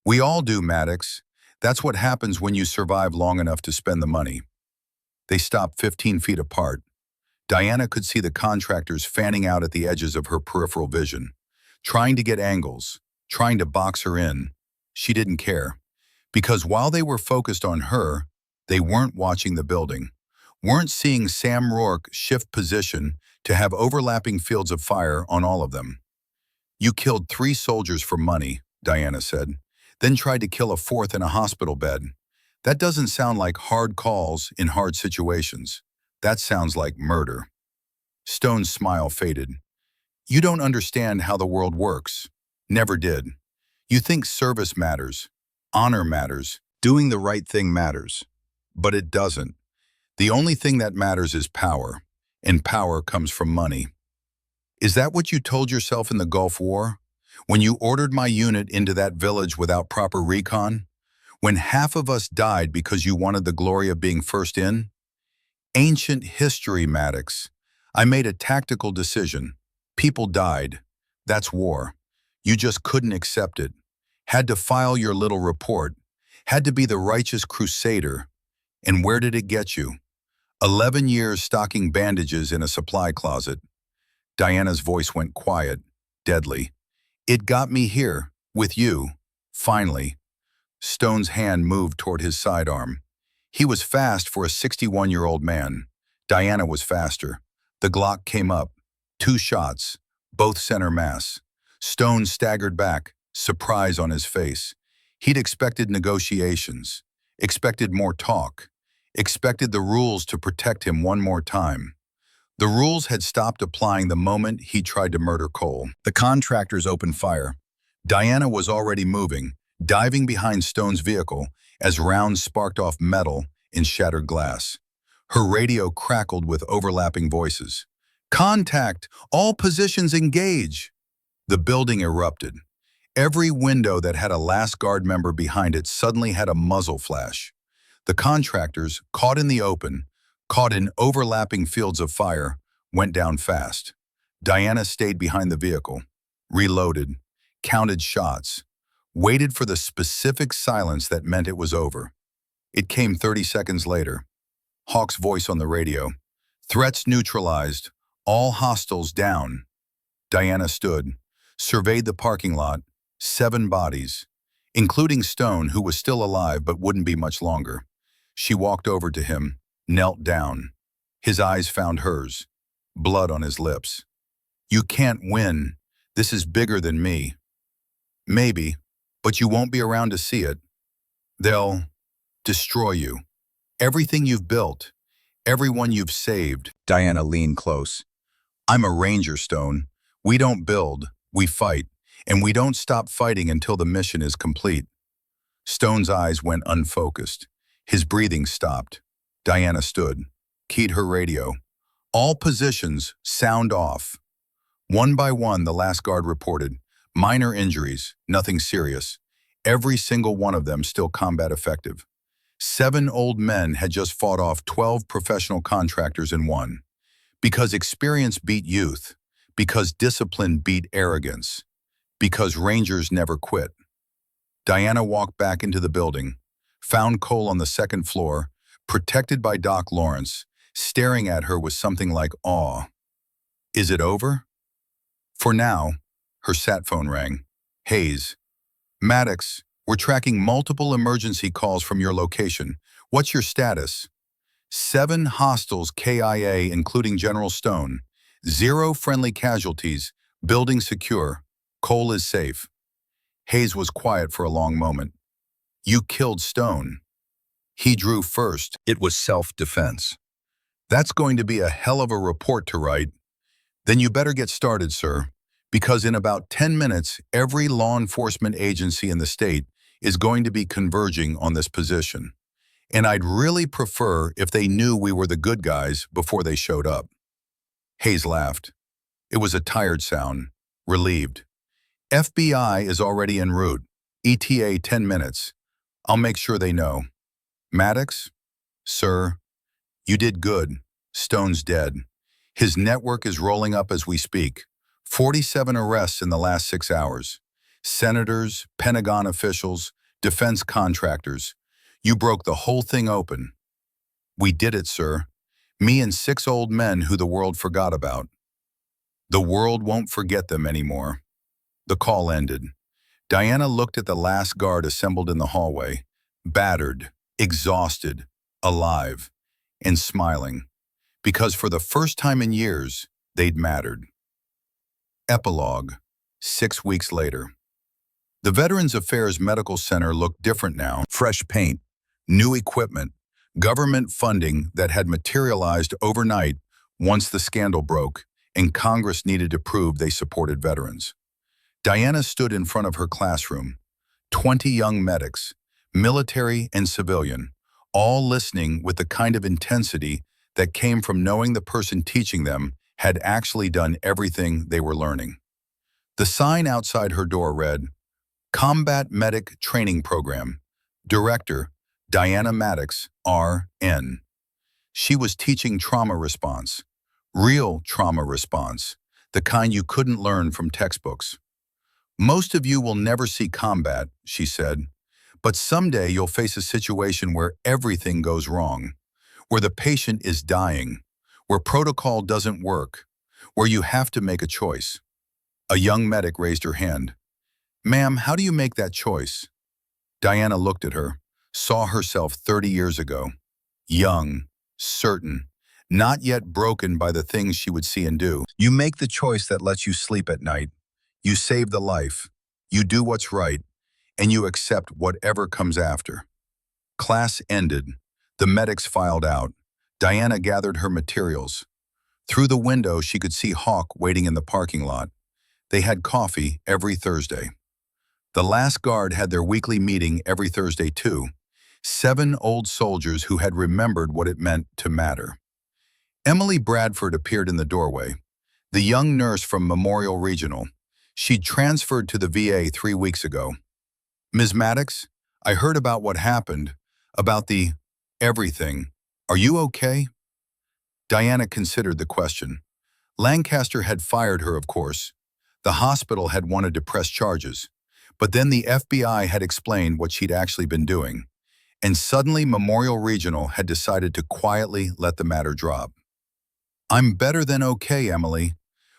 "We all do, Maddox. That's what happens when you survive long enough to spend the money." They stopped 15 feet apart. Diana could see the contractors fanning out at the edges of her peripheral vision, trying to get angles, trying to box her in. She didn't care, because while they were focused on her, they weren't watching the building, weren't seeing Sam Rourke shift position to have overlapping fields of fire on all of them. "You killed 3 soldiers for money," Diana said, "then tried to kill a 4th in a hospital bed. That doesn't sound like hard calls in hard situations. That sounds like murder." Stone's smile faded. "You don't understand how the world works. Never did. You think service matters, honor matters, doing the right thing matters. But it doesn't. The only thing that matters is power, and power comes from money. Is that what you told yourself in the Gulf War? When you ordered my unit into that village without proper recon? When half of us died because you wanted the glory of being first in? Ancient history, Maddox. I made a tactical decision. People died. That's war. You just couldn't accept it. Had to file your little report. Had to be the righteous crusader. And where did it get you? 11 years stocking bandages in a supply closet. Diana's voice went quiet, deadly. It got me here, with you, finally. Stone's hand moved toward his sidearm. He was fast for a 61-year-old man. Diana was faster. The Glock came up. 2 shots, both center mass. Stone staggered back, surprise on his face. He'd expected negotiations, expected more talk, expected the rules to protect him one more time. The rules had stopped applying the moment he tried to murder Cole. The contractors opened fire. Diana was already moving, diving behind Stone's vehicle as rounds sparked off metal and shattered glass. Her radio crackled with overlapping voices. "Contact! All positions engage!" The building erupted. Every window that had a last guard member behind it suddenly had a muzzle flash. The contractors, caught in the open, caught in overlapping fields of fire, went down fast. Diana stayed behind the vehicle, reloaded, counted shots, waited for the specific silence that meant it was over. It came 30 seconds later. Hawk's voice on the radio. "Threats neutralized. All hostiles down." Diana stood, surveyed the parking lot. 7 bodies, including Stone, who was still alive but wouldn't be much longer. She walked over to him, knelt down. His eyes found hers, blood on his lips. "You can't win. This is bigger than me." "Maybe, but you won't be around to see it. They'll destroy you. Everything you've built, everyone you've saved." Diana leaned close. "I'm a ranger, Stone. We don't build, we fight, and we don't stop fighting until the mission is complete." Stone's eyes went unfocused. His breathing stopped. Diana stood, keyed her radio. "All positions, sound off." One by one, the last guard reported. Minor injuries, nothing serious. Every single one of them still combat effective. 7 old men had just fought off 12 professional contractors in one. Because experience beat youth. Because discipline beat arrogance. Because Rangers never quit. Diana walked back into the building, found Cole on the 2nd floor, protected by Doc Lawrence, staring at her with something like awe. "Is it over?" For now, her sat phone rang. "Hayes. Maddox, we're tracking multiple emergency calls from your location. What's your status?" 7 hostiles KIA, including General Stone. 0 friendly casualties. Building secure. Cole is safe. Hayes was quiet for a long moment. "You killed Stone." "He drew first. It was self-defense." "That's going to be a hell of a report to write." "Then you better get started, sir, because in about 10 minutes, every law enforcement agency in the state is going to be converging on this position. And I'd really prefer if they knew we were the good guys before they showed up." Hayes laughed. It was a tired sound, relieved. "FBI is already en route. ETA 10 minutes. I'll make sure they know." "Maddox?" "Sir, you did good. Stone's dead. His network is rolling up as we speak. 47 arrests in the last 6 hours. Senators, Pentagon officials, defense contractors. You broke the whole thing open." "We did it, sir. Me and 6 old men who the world forgot about." "The world won't forget them anymore." The call ended. Diana looked at the last guard assembled in the hallway, battered, exhausted, alive, and smiling, because for the first time in years, they'd mattered. Epilogue, 6 weeks later. The Veterans Affairs Medical Center looked different now. Fresh paint, new equipment, government funding that had materialized overnight once the scandal broke and Congress needed to prove they supported veterans. Diana stood in front of her classroom. 20 young medics, military and civilian, all listening with the kind of intensity that came from knowing the person teaching them had actually done everything they were learning. The sign outside her door read, Combat Medic Training Program, Director, Diana Maddox, R.N. She was teaching trauma response, real trauma response, the kind you couldn't learn from textbooks. Most of you will never see combat, she said, but someday you'll face a situation where everything goes wrong, where the patient is dying, where protocol doesn't work, where you have to make a choice. A young medic raised her hand. Ma'am, how do you make that choice? Diana looked at her, saw herself 30 years ago. Young, certain, not yet broken by the things she would see and do. You make the choice that lets you sleep at night. You save the life. You do what's right, and you accept whatever comes after. Class ended. The medics filed out. Diana gathered her materials. Through the window, she could see Hawk waiting in the parking lot. They had coffee every Thursday. The last guard had their weekly meeting every Thursday too. 7 old soldiers who had remembered what it meant to matter. Emily Bradford appeared in the doorway, the young nurse from Memorial Regional. She'd transferred to the VA 3 weeks ago. Ms. Maddox, I heard about what happened, about the everything. Are you okay? Diana considered the question. Lancaster had fired her, of course. The hospital had wanted to press charges. But then the FBI had explained what she'd actually been doing. And suddenly Memorial Regional had decided to quietly let the matter drop. I'm better than okay, Emily.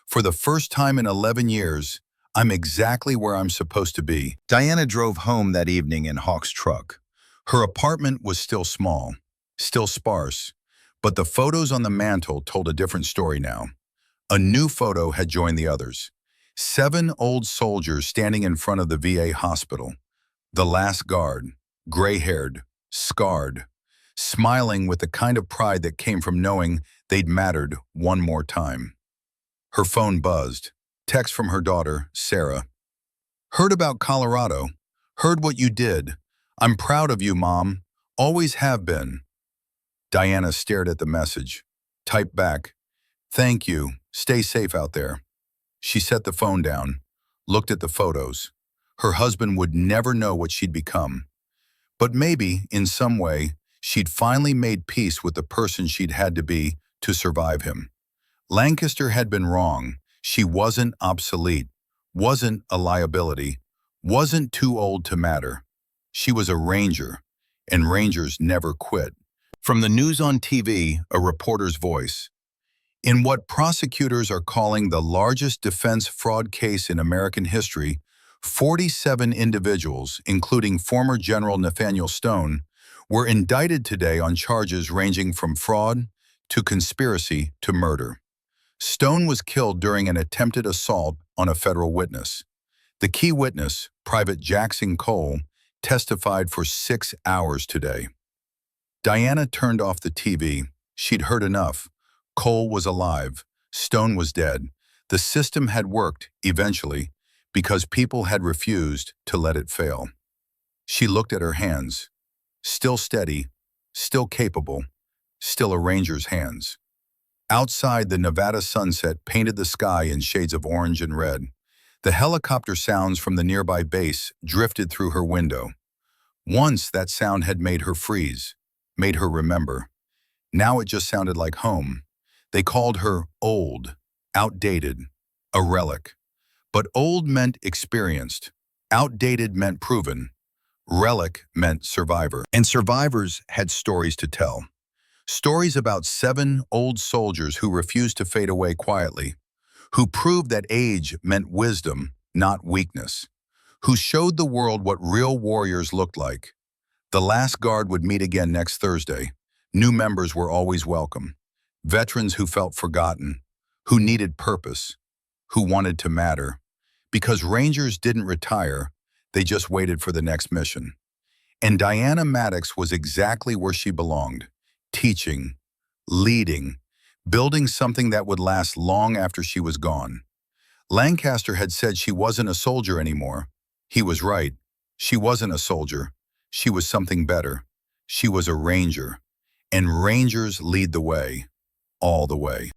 For the first time in 11 years, I'm exactly where I'm supposed to be. Diana drove home that evening in Hawk's truck. Her apartment was still small, still sparse, but the photos on the mantle told a different story now. A new photo had joined the others. 7 old soldiers standing in front of the VA hospital. The last guard, gray-haired, scarred, smiling with the kind of pride that came from knowing they'd mattered one more time. Her phone buzzed. Text from her daughter, Sarah. Heard about Colorado. Heard what you did. I'm proud of you, Mom. Always have been. Diana stared at the message. Typed back. Thank you. Stay safe out there. She set the phone down, looked at the photos. Her husband would never know what she'd become. But maybe, in some way, she'd finally made peace with the person she'd had to be to survive him. Lancaster had been wrong. She wasn't obsolete, wasn't a liability, wasn't too old to matter. She was a ranger, and rangers never quit. From the news on TV, a reporter's voice. In what prosecutors are calling the largest defense fraud case in American history, 47 individuals, including former General Nathaniel Stone, were indicted today on charges ranging from fraud to conspiracy to murder. Stone was killed during an attempted assault on a federal witness. The key witness, Private Jackson Cole, testified for 6 hours today. Diana turned off the TV. She'd heard enough. Cole was alive. Stone was dead. The system had worked, eventually, because people had refused to let it fail. She looked at her hands. Still steady, still capable, still a ranger's hands. Outside, the Nevada sunset painted the sky in shades of orange and red. The helicopter sounds from the nearby base drifted through her window. Once that sound had made her freeze, made her remember. Now it just sounded like home. They called her old, outdated, a relic. But old meant experienced. Outdated meant proven. Relic meant survivor. And survivors had stories to tell. Stories about 7 old soldiers who refused to fade away quietly, who proved that age meant wisdom, not weakness, who showed the world what real warriors looked like. The last guard would meet again next Thursday. New members were always welcome. Veterans who felt forgotten, who needed purpose, who wanted to matter. Because Rangers didn't retire, they just waited for the next mission. And Diana Maddox was exactly where she belonged, teaching, leading, building something that would last long after she was gone. Lancaster had said she wasn't a soldier anymore. He was right. She wasn't a soldier. She was something better. She was a ranger. And rangers lead the way, all the way.